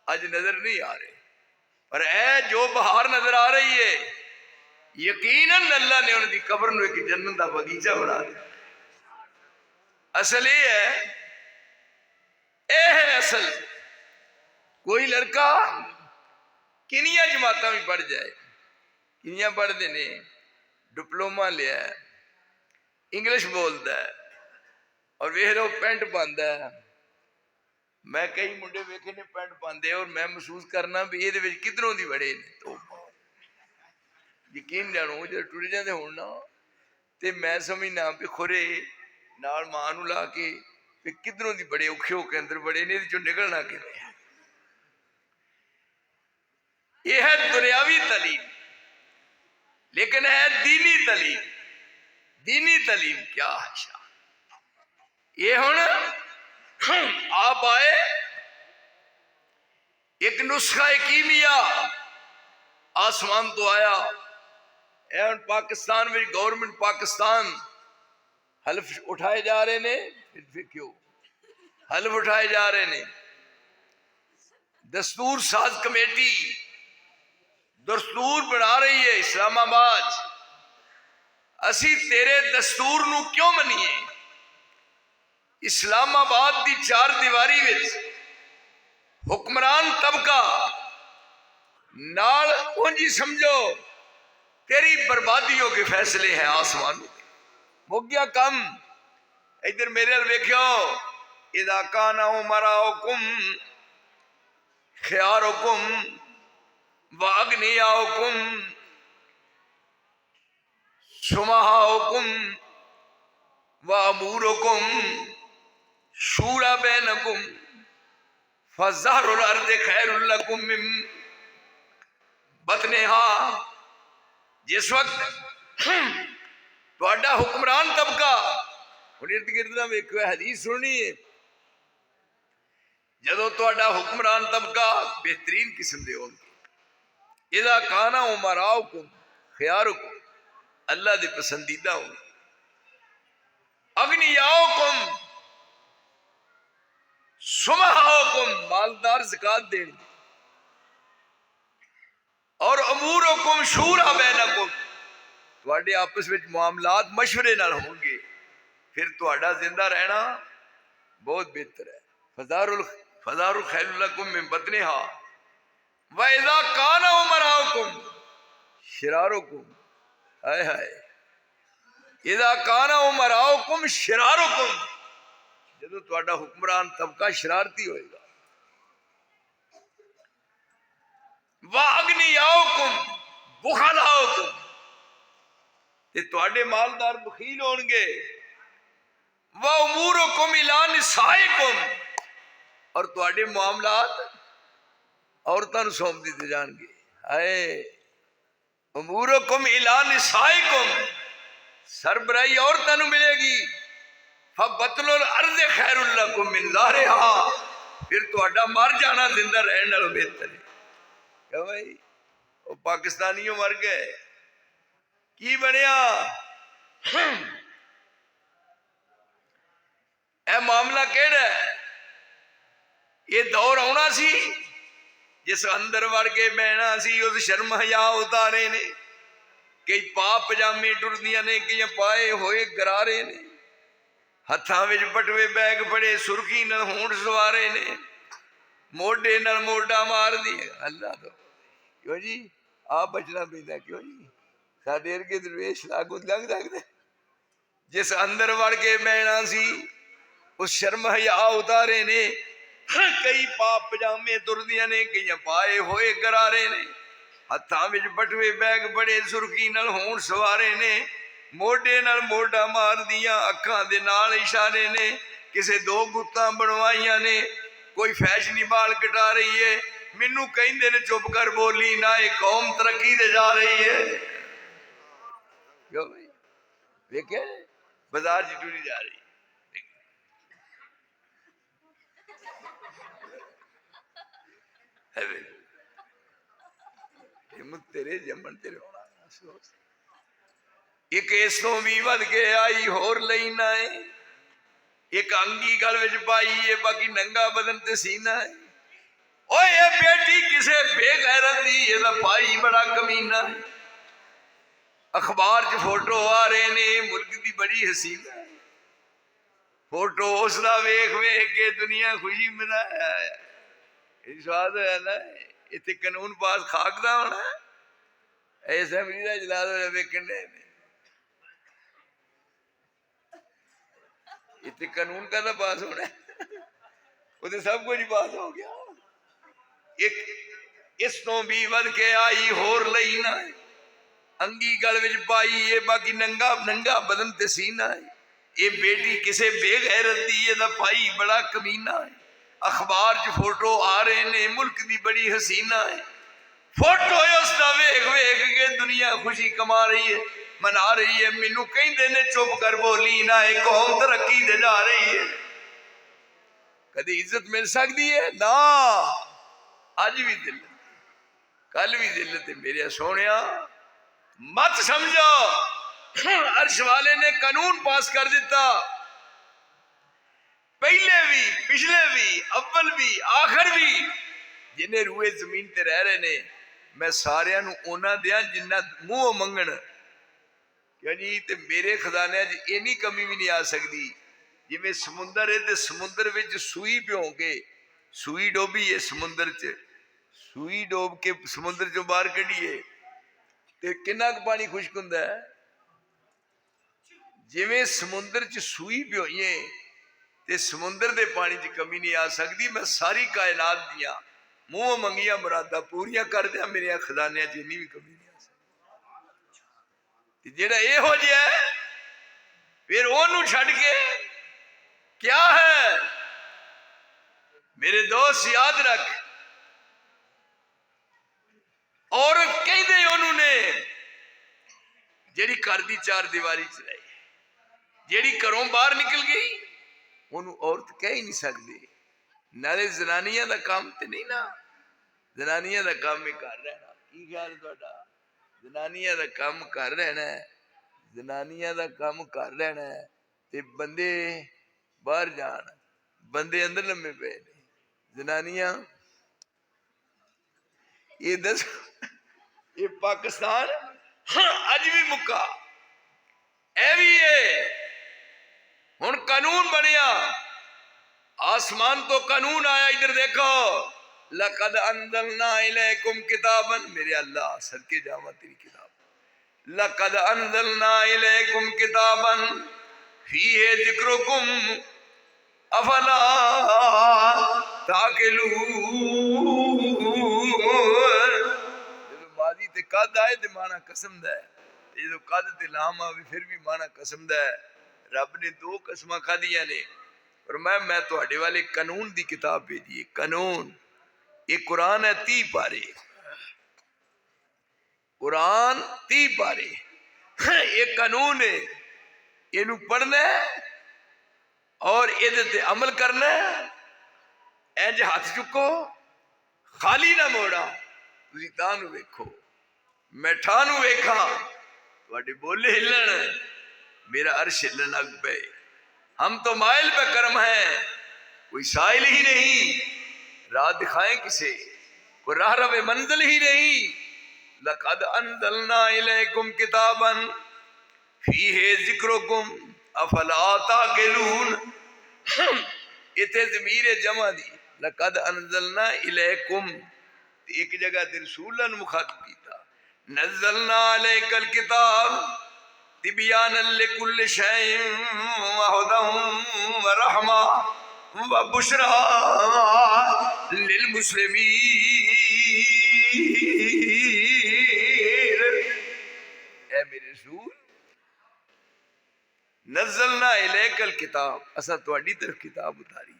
अज नजर नहीं आ रहे। पर ए जो बहार नजर आ रही है, यकीनन अल्लाह ने उनकी कब्र में एक जन्नत का बगीचा बना दिया। असल ये है असल। कोई लड़का किनिया जमात भी पढ़ जाए, किनिया पढ़ते ने, डिप्लोमा लिया, इंग्लिश बोलता है, और वेख लो पेंट पाता है। मैं कई मुंडे वेखे ने पेंट पाते, और मैं महसूस करना भी ये किधरों दी बड़े ने। तो यकीन जानो जो टुट जाते हो ना, तो मैं समझना भी खुरे नाल मां नूं ला के किधरों दी बड़े औखे होके अंदर बड़े ने, चो निकलना कि यह है दुनियावी तालीम, लेकिन है दीनी तालीम। दीनी तालीम क्या है? ये हुण आप आए, एक नुस्खा कीमिया आसमान तो आया। पाकिस्तान में गवर्नमेंट पाकिस्तान हल्फ उठाए जा रहे ने, फिर क्यों हल्फ उठाए जा रहे ने। दस्तूर साज कमेटी दस्तूर बना रही है इस्लामाबाद। असी तेरे दस्तूर नू क्यों मनीए? इस्लामाबाद की 4 दीवारी विच हुक्मरान तबका नाल उंजी समझो तेरी बर्बादियों के फैसले हैं आसमान में। मुक गया कम। इधर मेरे वेख्यो, इदा काना उमराउकुम खियारुकुम वागनियाउकुम सुमहाउकुम वामूरुकुम शूरा बैनकुम फज़हरुल अर्ज़ खैरुल लकुम मिन बतनिहा। जिस वक्त तुहाडा हुक्मरान तबका हुण इर्द गिर्द ना वेखो, हदीस सुननी है, जदों तुहाडा हुक्मरान तबका बेहतरीन किस्म दे होणगे, इदा काना उमराउकुम खियारुकुम, अल्लाह दे पसंदीदा हो, अगनियाउकुम सुमहाउकुम मालदार ज़कात देंगे, और अमूरुकुम शूरा बैनकुम तुहाडे आपस में मामलात मशवरे नाल होंगे, फिर तुहाडा जिंदा रहना बहुत बेहतर है। फज़ारुल खैरुल लकुम मिन बतनिहा व इज़ा काना उमराउकुम शिरारुकुम, हाय हाय, इज़ा काना उमराउकुम शिरारुकुम, जदों तुहाडा हुक्मरान तबका शरारती होएगा, व अगनियाउकुम बुखलाउकुम, ते तुहाडे मालदार बखील होणगे, व उमूरुकुम इला निसाइकुम, और तुहाडे मामलात औरतां नूं सौंप दिते जाणगे। हाय, उमूरुकुम इला निसाइकुम, सरबराही औरतां नूं मिलेगी। फबतलुल अर्ज़ खैरुल लकुम मिन ज़हरिहा, फिर तुहाडा मर जाना जिंदा रहने नालों बेहतर है। क्या भाई, वो पाकिस्तानियों मर गए, की बनया? ए मामला केड़ा है? ये दौर आना सी जिस अंदर वड़ के बहना सी, उस शर्म हया उतारे ने, कई पा पजामे टुरदियां ने, कई पाए होए गरारे ने, हत्थां विच बटवे बैग फड़े सुर्खी नाल होंठ सवारे ने, मोढे नाल मोढा मार दिए। अल्लाह तो क्यों जी आप बचना पैंदा, क्यों जी साडे वर्गे दरवेश लागू लंघ सकदे। जिस अंदर वड़ के बहना सी उस शर्म हया उतारे ने, कई पाप पजामे तुरदियां ने, कई पाए होए गरारे ने, हत्थां विच बटवे बैग बड़े सुर्खी नाल होंठ सवारे ने, मोढे नाल मोढा मार दिया, अखां दे नाल इशारे ने, किसे दो गुत्तां बनवाइयां ने, कोई फैशनी बाल कटा रही है, मैनू कहंदे ने चुप कर बोली ना, ये कौम तरक्की ते जा रही है। क्यों भाई देखे बाजार च टुरी जा रही है, तेरे जमन तेरे होना। एक इस तो भी वध के आई होर लेना है, एक अंगी गल विच पाई है, बाकी नंगा बदन ते सीना है। ओए ये बेटी किसे बेगैरत दी, ये भाई बड़ा कमीना है। अखबार च फोटो आ रहे ने, मुल्क की बड़ी हसीना है, फोटो उसका वेख वेख के दुनिया खुशी मनाया है। स्वाद है ना, इतने कानून पास खाक दा होना, असैंबली का इजलास वेखन दे, इतने कानून का तो पास होना, वो तो सब कुछ पास हो गया। एक इस तो भी वध के आई होर लेना है, अंगी गल विच पाई है, बाकी नंगा नंगा बदन ते सीना है। ये बेटी किसे बेगैरत दी, ये भाई बड़ा कमीना है। अखबार च फोटो आ रहे ने, मुल्क की बड़ी हसीना है। फोटो उसका वेख वेख के दुनिया खुशी कमा रही है, मना रही है। मैनू कहंदे ने चुप कर बोली ना, एक कौम तरक्की दे जा रही है। कदी इज्जत मिल सकती है ना, अज भी दिल कल भी दिल ते मेरे सोने मत समझो। अर्श वाले ने कानून पास कर दिता, पहले भी पिछले भी अव्वल भी आखिर भी, जिन्हें रूए जमीन ते रह रहे ने, मैं सारियां नू ओना दिया जिन्ना मुंह मंगण। क्यों जी, ते मेरे खजाने च इन्नी कमी भी नहीं आ सकती। जिवें समुंदर है ते समुंदर विच सूई भ्यों के, सूई डोबी है समुंदर च, सूई डोब के समुंदर चो बाहर कढ़ीए ते किन्ना क पानी खुश्क हुंदा है। जिवें समुंदर च सूई भ्योईए ते समुंदर दे पानी च कमी नहीं आ सकती। मैं सारी कायनात दियां मुंह मंगिया मुरादा पूरियां कर दिया, मेरे खजानिया च इन्नी भी कमी नहीं आ सकती। जेड़ा इहो जिहा है, फिर ओनू छड्ड के क्या है, मेरे दोस्त याद रख, औरत कहते उन्होंने जेड़ी घर दी चार दीवारी च रही, जेड़ी घरों बाहर निकल गई उन्होंने औरत कह ही नहीं सकती। नाले जनानियां दा काम ते नहीं ना, जनानियां दा काम ही घर रहना। की ख्याल तुहाडा? जनानियां दा काम घर रहना है, जनानियां दा काम घर रहना है ते बंदे बाहर जान, बंदे अंदर लम्बे पे ने। जनानियां ये दस ये पाकिस्तान अज भी मुक्का ए भी है। हुण कानून बनिया, आसमान तो कानून आया। इधर देखो, लक़द अंज़लना इलैकुम किताबन, मेरे अल्लाह सदके जावा तेरी किताब, लक़द अंज़लना इलैकुम किताबन फीहि ज़िक्रुकुम अफला ताक़िलून। जो माजी ते कद आए ते माना कसम दा है, जो कद ते लाम आवे फिर भी माना कसम दा है। रब ने दो कसमां खादियां ने और मैं तुहाडे वाले कानून दी किताब भेजी है। कानून ये कुरान है 30 पारे, कुरान 30 पारे, ये कानून है। इनू पढ़ना है और इहदे ते अमल करना है। इंज हाथ चुको, खाली ना मोड़ा। तुसीं तां नूं वेखो, मैं ठा नूं वेखा, तुहाडे बोले हिलन, मेरा अर्श हिलन लग पे। हम तो माइल पे कर्म है, कोई साइल ही नहीं। राह दिखाएं किसे, कोई राह रवे मंजिल ही नहीं। लक़द अंज़लना इलैकुम किताबन फीहि ज़िक्रुकुम अफला ताक़िलून। इथे ज़मीर जमा दी, लक़द अंज़लना इलैकुम, एक जगह ते रसूलन मुखातब कीता। नज़्ज़लना अलैकल किताब तिबयानन लिकुल्लि शैइन व हुदन व रहमा व बुशरा लिल मुस्लिमीन। ए मेरे रसूल, नज़्ज़लना इलैकल किताब, असा तुहाडी तरफ किताब उतारी है।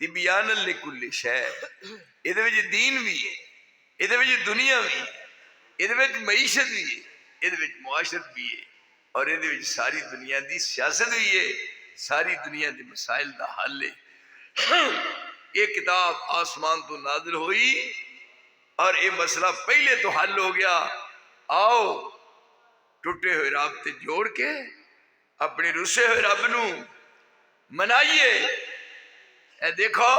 तिबयानन लिकुल्लि शै, इहदे विच दीन भी है, इहदे विच दुनिया भी है, इहदे विच मईशत भी है, इहदे विच मुआशरत भी है और इहदे विच सारी दुनिया दी सियासत भी है, सारी दुनिया के मसाइल का हल है। ये किताब आसमान तो नाजिल हुई और ये मसला पहले तो हल हो गया। आओ टुटे हुए राबते जोड़ के अपने रुसे हुए रब नू मनाइए। ए देखो,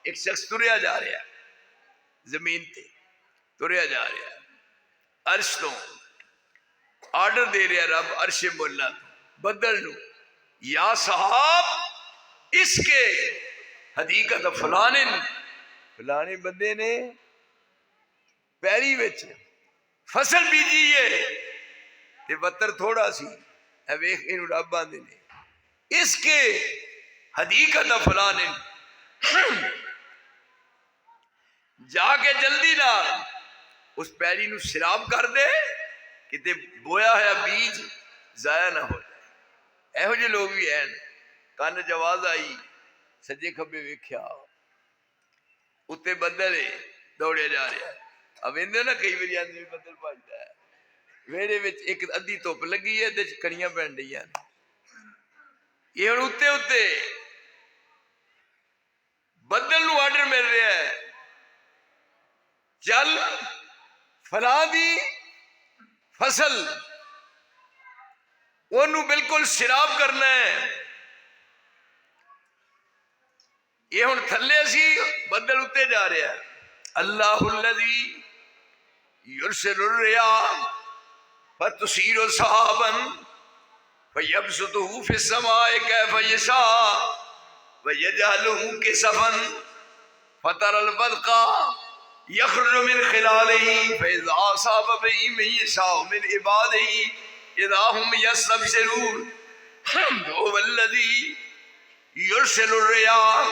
एक शख्स तुरया जा रहा, जमीन ते तुरया जा रहा, अर्श तो आर्डर दे रहा रब अर्शे मोला बदल नू, या साहब इसके हकीकत फलाने फलाने बंदे ने पैरी विच फसल बीजी है ते बत्तर थोड़ा सी, वेख इनू रब आंदे ने इसके हकीकत फलाने, जाके जल्दी ना उस पैरी नू सिराब कर दे किते बोया होया बीज जाया ना हो जाए। एहो जे लोग भी हैं। कन च आवाज आई, सज्जे खब्बे वेख्या, उत्ते बदल है, दौड़िया जा रहा। अब इंदे ना कई बार आंदे बदल भजदा है, वेड़े विच एक अद्धी धुप लगी है, ते कणियां पैण डईयां ने। ये हुण उत्ते उत्ते बदल नू आर्डर मिल रहा है, चल फलां दी फसल ओनू बिल्कुल सिराब करना है। ये हुण थल्ले सी, बदल उत्ते जा रहा है। अल्लाहुल्लज़ी युरसिलुर रियाह फतुसीरु सहाबन फयबसुतुहु फिस्समाइ कैफ़ यशा वयजअलुहु किसफन फतरल बदका यख़रुजु मिन खिलालिही फ़इज़ा असाब बिही मन यशाअ मिन इबादिही इज़ा हुम यस्तबशिरून। हुवल्लज़ी युरसिलुर रियाह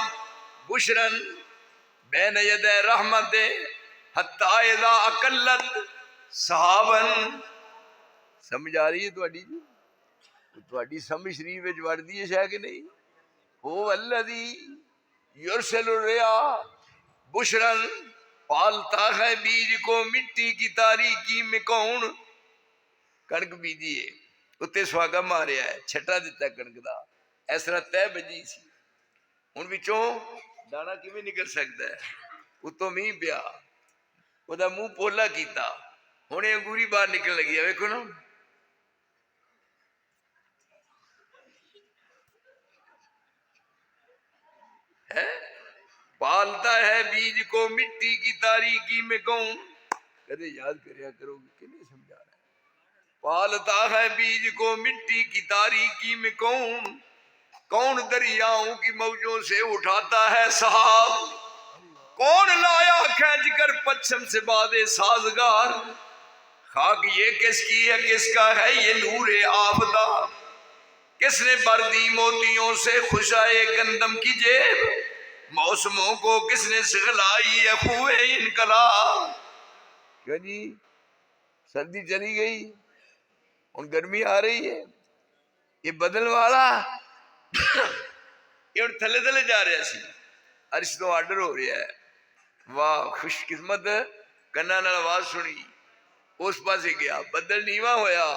बुशरन बैन यदै रहमते हत्ता इज़ा अकल्लत सहाबन। समझ आ रही है तुहाडी जी? तुहाडी समझ शरीफ विच वड़दी है शायद कि नहीं? हुवल्लज़ी युरसिलु रिया बुशरन, पालता है बीज को मिट्टी की तारीकी में कौन। कणक बीजी है उत्ते सुहागा मारिया है, छट्टा दिता कणक दा, इस तरह तय बजी सी। हुण विचों दाना किवें निकल सकता है, उत्तों मीह पिया, ओदा मुंह पोला कीता, हुण अंगूरी बाहर निकल लगी है। वेखो ना, है पालता है बीज को मिट्टी की तारीकी में कौन। कदे याद करया करोगे कि नहीं समझा रहा है। पालता है बीज को मिट्टी की तारीकी में कौन, कौन दरियाओं की मौजों से उठाता है सहाब, कौन लाया खींच कर पश्चिम से बादे साजगार। खाक ये किसकी है, किसका है ये नूरे आफदा, किसने भर दी मोतियों से खुशाए गंदम की जेब, मौसमों को किसने सिखलाई है खुए इनकला। क्यों जी, सर्दी चली गई और गर्मी आ रही है, ये बदल वाला ये थले थले जा रहा सी, अर्श तो आर्डर हो रहा है। वाह खुशकिस्मत, कन्ना नाल आवाज सुनी, उस पासे गया, बदल नीवा होया,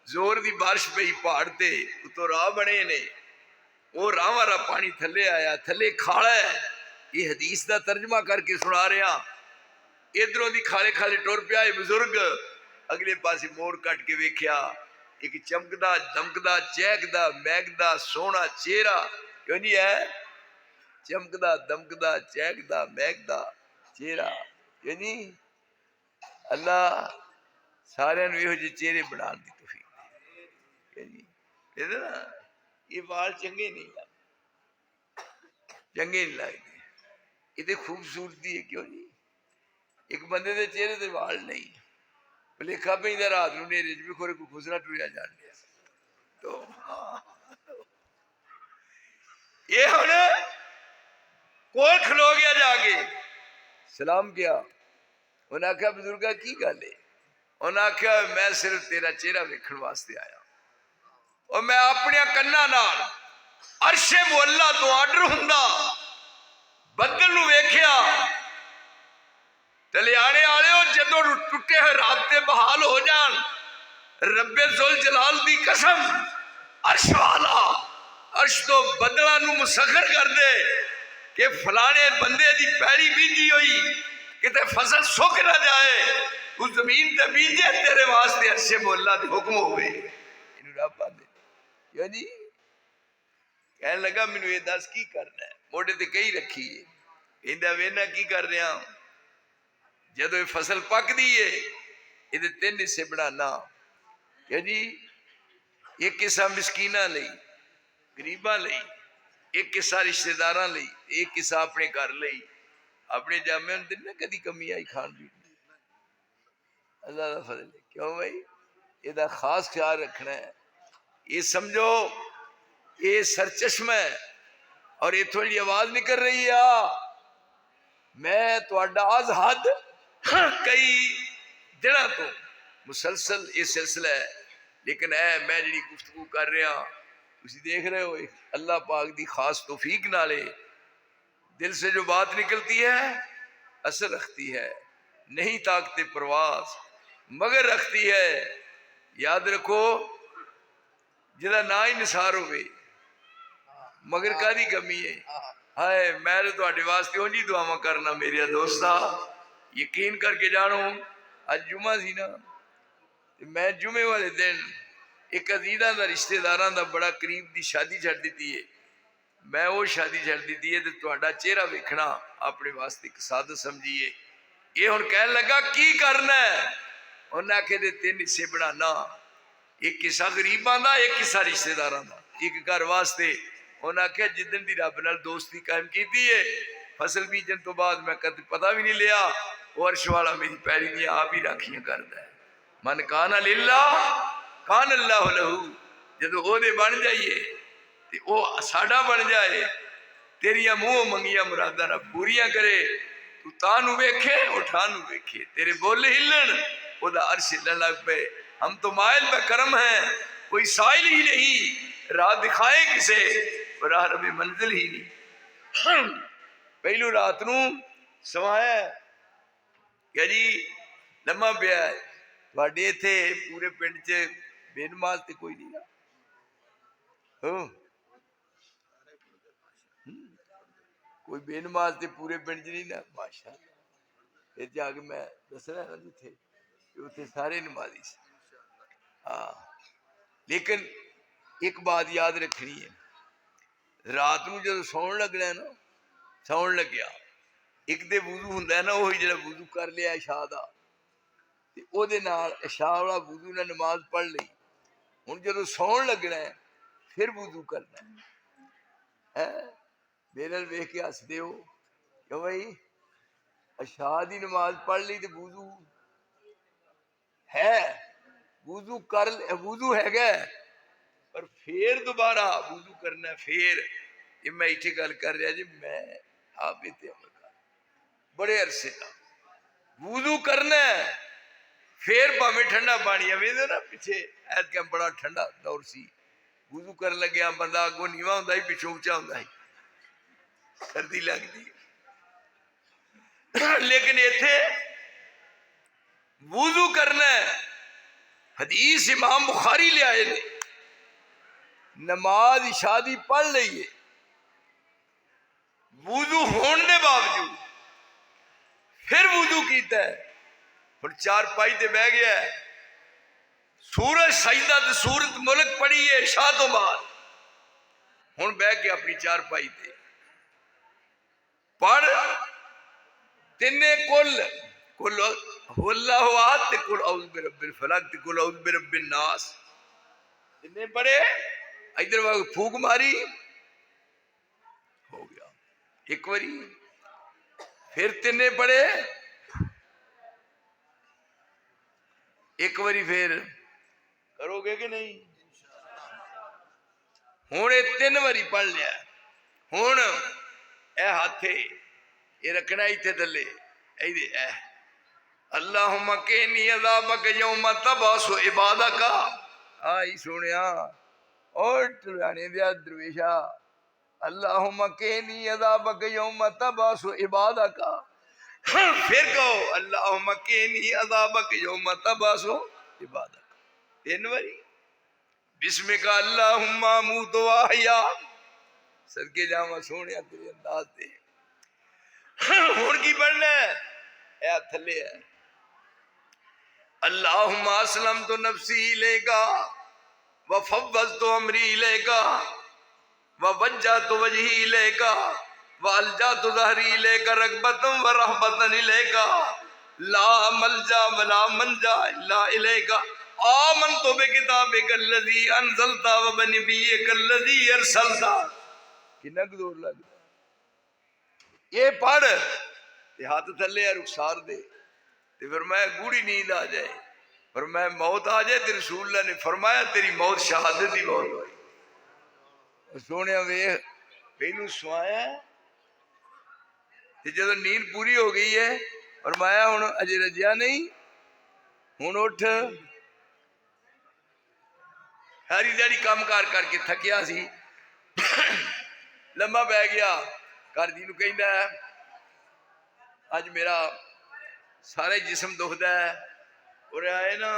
जोर दी बारिश पई पहाड़ ते, उतो राह बने ने, वो राह वाला पानी थले आया, थले खाला है। ये हदीस का तर्जमा करके सुना रहा। इधरों दी खाले खाले टुर पिया बुजुर्ग, अगले पासे मोड़ कट के वेख्या, एक चमकदा दमकदा चहकदा महकदा सोहना चेहरा। क्यों जी है, चमकदा दमकदा चहकदा महकदा चेहरा। क्यों जी, अल्लाह सारे यो चेहरे बना दी तौफीक दे। ना ये वाल चंगे नहीं लगते, चंगे नहीं लगते, ये खूबसूरती है। क्यों जी, एक बंदे के चेहरे से वाल नहीं, भुलेखा पैंदा रात नूं नेरे च भी खोरे कोई खुसरा टुरिया जान दिया। तो ये हुण कोल खलो गया, जाके सलाम किया, उन्हें आख्या बुजुर्गा की गल है। उन्हें आख्या मैं सिर्फ तेरा चेहरा वेखण वास्ते आया, और मैं अपने कन्ना नाल अर्शे मुअल्ला तो आर्डर हुंदा बदल नूं वेख्या। टलियाने आलिओ जदों टुटे हुए राबते बहाल हो जान, रब्बे जुल जलाल दी कसम, अर्श वाला अर्श तो बदला नूं मुसखर कर दे कि फलाने बंदे दी पैड़ी बीजी हुई किते फसल सुक ना जाए, उस जमीन ते बीजे तेरे वास्ते अर्शे मुअल्ला दे हुक्म होवे। इनू रब आंदे। क्यों जी, कहने लगा मैनू ये दस की करना है, मोढे ते कही रखी है, इंदा वेना की कर रहा। जदों फसल पकदी है, ये तीन हिस्से बनाना। क्यों जी, एक हिस्सा मिसकीना लई गरीबां लई, एक हिस्सा रिश्तेदारां लई, एक हिस्सा अपने घर लई। अपने जामे होंदे ना कदी कमी आई खान पीन दी, अल्लाह दा फजल है। क्यों भाई, इसदा खास ख्याल रखना है। ये समझो ये सरचश्मा है, और ये थोड़ी आवाज निकल रही है, मैं तुहाडा अज हद कई दिनों तो मुसलसल ये सिलसिला है, लेकिन मैं जी गुफ्तगू कर रहा, तुम देख रहे हो, अल्लाह पाक की खास तौफीक नाले दिल से जो बात निकलती है असर रखती है, नहीं ताकते प्रवास मगर रखती है। याद रखो, जिदा ना ही निसार होवे मगर कादी कमी है। हाय मैं तो तुहाडे वास्ते उंज ही दुआवां करना मेरे दोस्ता, यकीन करके जानो, अज जुमा सी ना, मैं जुमे वाले दिन एक अजीजा का रिश्तेदारां दा बड़ा करीब की शादी छड़ दी है। मैं वो शादी छड़ दी है, तो तुहाडा चेहरा वेखना अपने वास्ते एक सादत समझिए। ये हुण कहन लगा की करना है, उन्हें आखे दे तीन हिस्से बनाना, एक हिस्सा गरीबां दा, एक हिस्सा रिश्तेदारां दा, एक घर वास्ते। उन्हें आख्या जिदन दी रब नाल दोस्ती कायम की है, फसल बीजन तो बाद मैं कद पता भी नहीं लिया, वो अर्श वाला मेरी पैरी दी आप ही राखियां करदा है। मन काना लिल्लाह कान अल्लाह लहू, जदों ओदे बन जाइए ते ओ साडा बन जाए, तेरिया मुंह मंगिया मुरादा ना पूरियां करे। तू तानू वेखे उठानू वेखे, तेरे बोले हिलन ओदा अर्श हिलन लग पे। हम तो मायल पे करम है, कोई साइल ही नहीं, राह दिखाए किसे, राह रबे मंजिल ही नहीं। पहलू रात नू सवाया क्या जी लम्मा पिया थोड़े इत्थे पूरे पिंड च बेनमाज तो कोई नहीं कोई बेनमाज तो पूरे पिंड च नहीं ना माशा फिर जाके मैं दसना ना जिथे उत्थे सारे नमाजी से हाँ लेकिन एक बात याद रखनी है रात को जो सौन लगना है ना सौन लग्या एक तो वुजू होंगे ना वही जो वुजू कर लिया इशा का इशा वाला वुजू ने नमाज पढ़ ली हूँ जो सौन लगना है फिर वुजू करना है मेरे वेख के हसते हो क्यों भाई इशा की नमाज पढ़ ली तो वुजू है वुजू कर वुजू है पर फिर दोबारा वुजू करना फिर ये मैं इतने गल कर रहा जी मैं आप इतने अमल कर बड़े अरसे का वुजू करना फिर भावे ठंडा पानी आवे ना पिछे ऐत बड़ा ठंडा दौर सी वुजू कर लग्या बंदा अगों नीवा होंदा ही पिछों उच्चा होंदा ही सर्दी लगती लेकिन इत्थे वुजू करना हदीस इमाम बुखारी ले आए ने नमाज शादी पढ़ लीए वुजू होने के बावजूद फिर वुजू किया फिर चार पाई ते बह गया सूरज सजदा ते सूरत मुल्क पड़ी है शाह तो बाद हुण बह के अपनी चार पाई ते पढ़ तिने कुल कुल हुवल्लाहु अहद ते कुल औज़ु बिरब्बिल फलक ते कुल औज़ु बिरब्बिन नास तिने पढ़े इधर फूक मारी हो गया एक बारी फिर तिने पढ़े एक बारी फिर करोगे कि नहीं हुण ये तीन बारी पढ़ लिया हुण ए हाथे ये रखना इत्थे थल्ले अल्लाहुम्मा क़िनी अज़ाबक यौम तबअसु इबादका आई सुनिया और टुराने दिया दरवेशा अल्लाहुम्मा क़िनी अज़ाबक यौम तबअसु इबादका फिर कहो अल्लाहुम्मा क़िनी अज़ाबक यौम तबअसु इबादका तीन बारी बिस्मिका अल्लाहुम्मा अमूतु व अहया सदके जावा सोहणिया तेरे अंदाज ते हुण की पढ़ना है थल्ले है अल्लाहुम्मा अस्लमतु नफ्सी इलैका व फव्वज़तु अमरी इलैका व वज्जहतु वजही इलैका व अलजअतु ज़हरी इलैका रग़बतन व रहबतन इलैका ला मलजा व ला मनजा इल्ला इलैका आमनतु बिकिताबिका अल्लज़ी अनज़लता व बिनबिय्यिका अल्लज़ी अरसलता कितना जोर लगता ये पढ़ हाथ थले रुखसार दे फिर मैं गूढ़ी नींद आ जाए पर मैं मौत आ जाए तेरे रसूल ने फरमाया तेरी मौत शहादत की मौत हुई सोने वेख पहलू सुआया जो नींद पूरी हो गई है फरमाया हुण अजे रजिया नहीं हुण उठ सारी दिहाड़ी काम कार करके थकिया सी लम्मा पै गया घर दी नूं कहंदा अज मेरा सारे जिसम दुखदा है और आए ना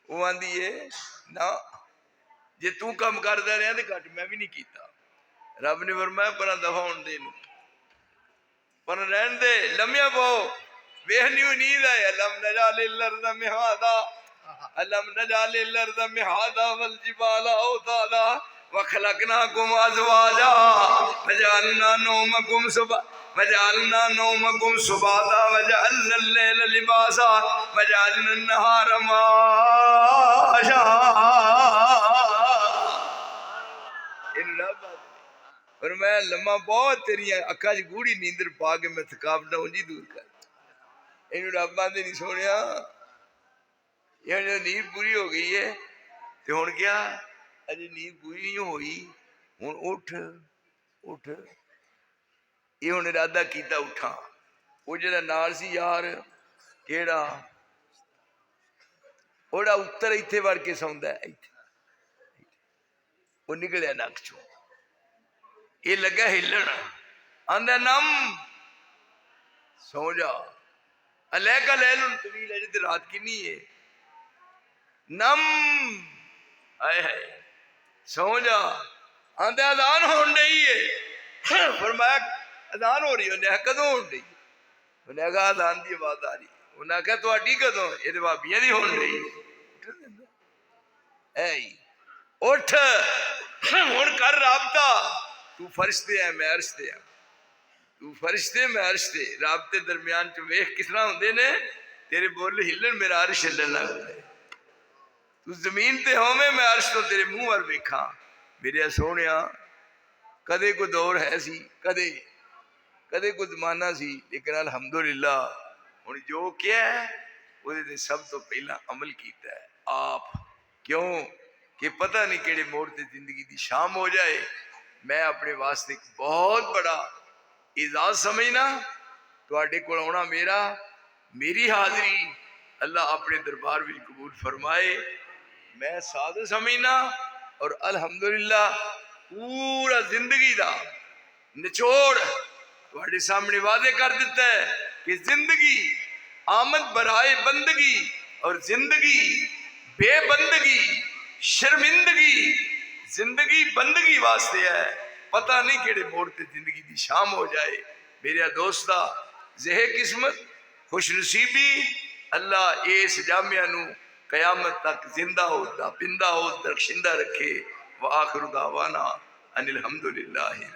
वो आंदी है ना जे तू कम करदा रहा तो घट मैं भी नहीं किया रब ने फरमाया पर दफा होने दे पर रहन दे लम्या पाओ वेहनी नींद है अलम नजालिल अर्द मिहादा अलम नजालिल अर्द मिहादा वल जिबाला औतादा वखलकनाकुम अज़वाजा वजअलना नौमकुम सुबाता वजअलना अल-लैला लिबासा वजअलना अन-नहारा माशा और मैं लम्मा बहुत तेरी अखा च गूढ़ी नींदर पा के मैं थकावट उंजी दूर कर इन रब आंदे नहीं सोनिया ये नींद पूरी हो गई है तो हुण क्या अजे नींद पूरी नहीं हुई हुण उठ उठ ये हुण इरादा किया उठा वो जो नाल सी यार केड़ा ओड़ा उत्तर इत्थे वड़ के सौंदा है वो निकलिया नक चो, ये लगा हिलन, आंदा नम सो जा, अलै का लै लू तवील है जिते रात की नहीं है, नम आए है सो जा, आंदा अजान होने रही है, फरमाया अजान हो रही है, उन्हें कदों हो रही, उन्हें कहा अजान की आवाज आ रही, उन्हें कहा तुहाडी कदों, ये भाबियां दी होने रही है, उठ हुण कर राबता, तू फरिश्ते है मैं अरशते है, तू फरिश्ते मैं अरशते, राबते दरम्यान च वेख किस तरह होंदे ने, तेरे बोल हिलन मेरा अरश हिलन लग पे, तू जमीन ते होवे मैं अर्श तो तेरे मुंह वाल वेखा, मेरे सोहणिया कदे कोई दौर है सी, कदे कदे कोई जमाना सी, लेकिन अल्हम्दुलिल्लाह हुण जो क्या है उहदे ते सब तो पहला अमल कीता है आप, क्यों कि पता नहीं केड़े मोड़ ते जिंदगी दी शाम हो जाए। मैं अपने वास्ते बहुत बड़ा एजाज समझना तुहाडे कोल आउणा, मेरी हाजरी अल्लाह अपने दरबार में कबूल फरमाए, मैं साध समझना, और अल्हम्दुलिल्लाह पूरा जिंदगी का निचोड़ तुहाडे सामने वादे कर दिता है कि जिंदगी आमद बराए बंदगी और जिंदगी बेबंदगी शर्मिंदगी, जिंदगी बंदगी वास्ते है, पता नहीं केड़े मोड़ ते जिंदगी की शाम हो जाए। मेरे दोस्ता जेहे किस्मत खुश नसीबी अल्लाह इस जामिया नू कयामत तक जिंदा होता पिंदा हो दरखिंदा रखे। व आखिर दावाना अनिल हम्दुलिल्लाहि।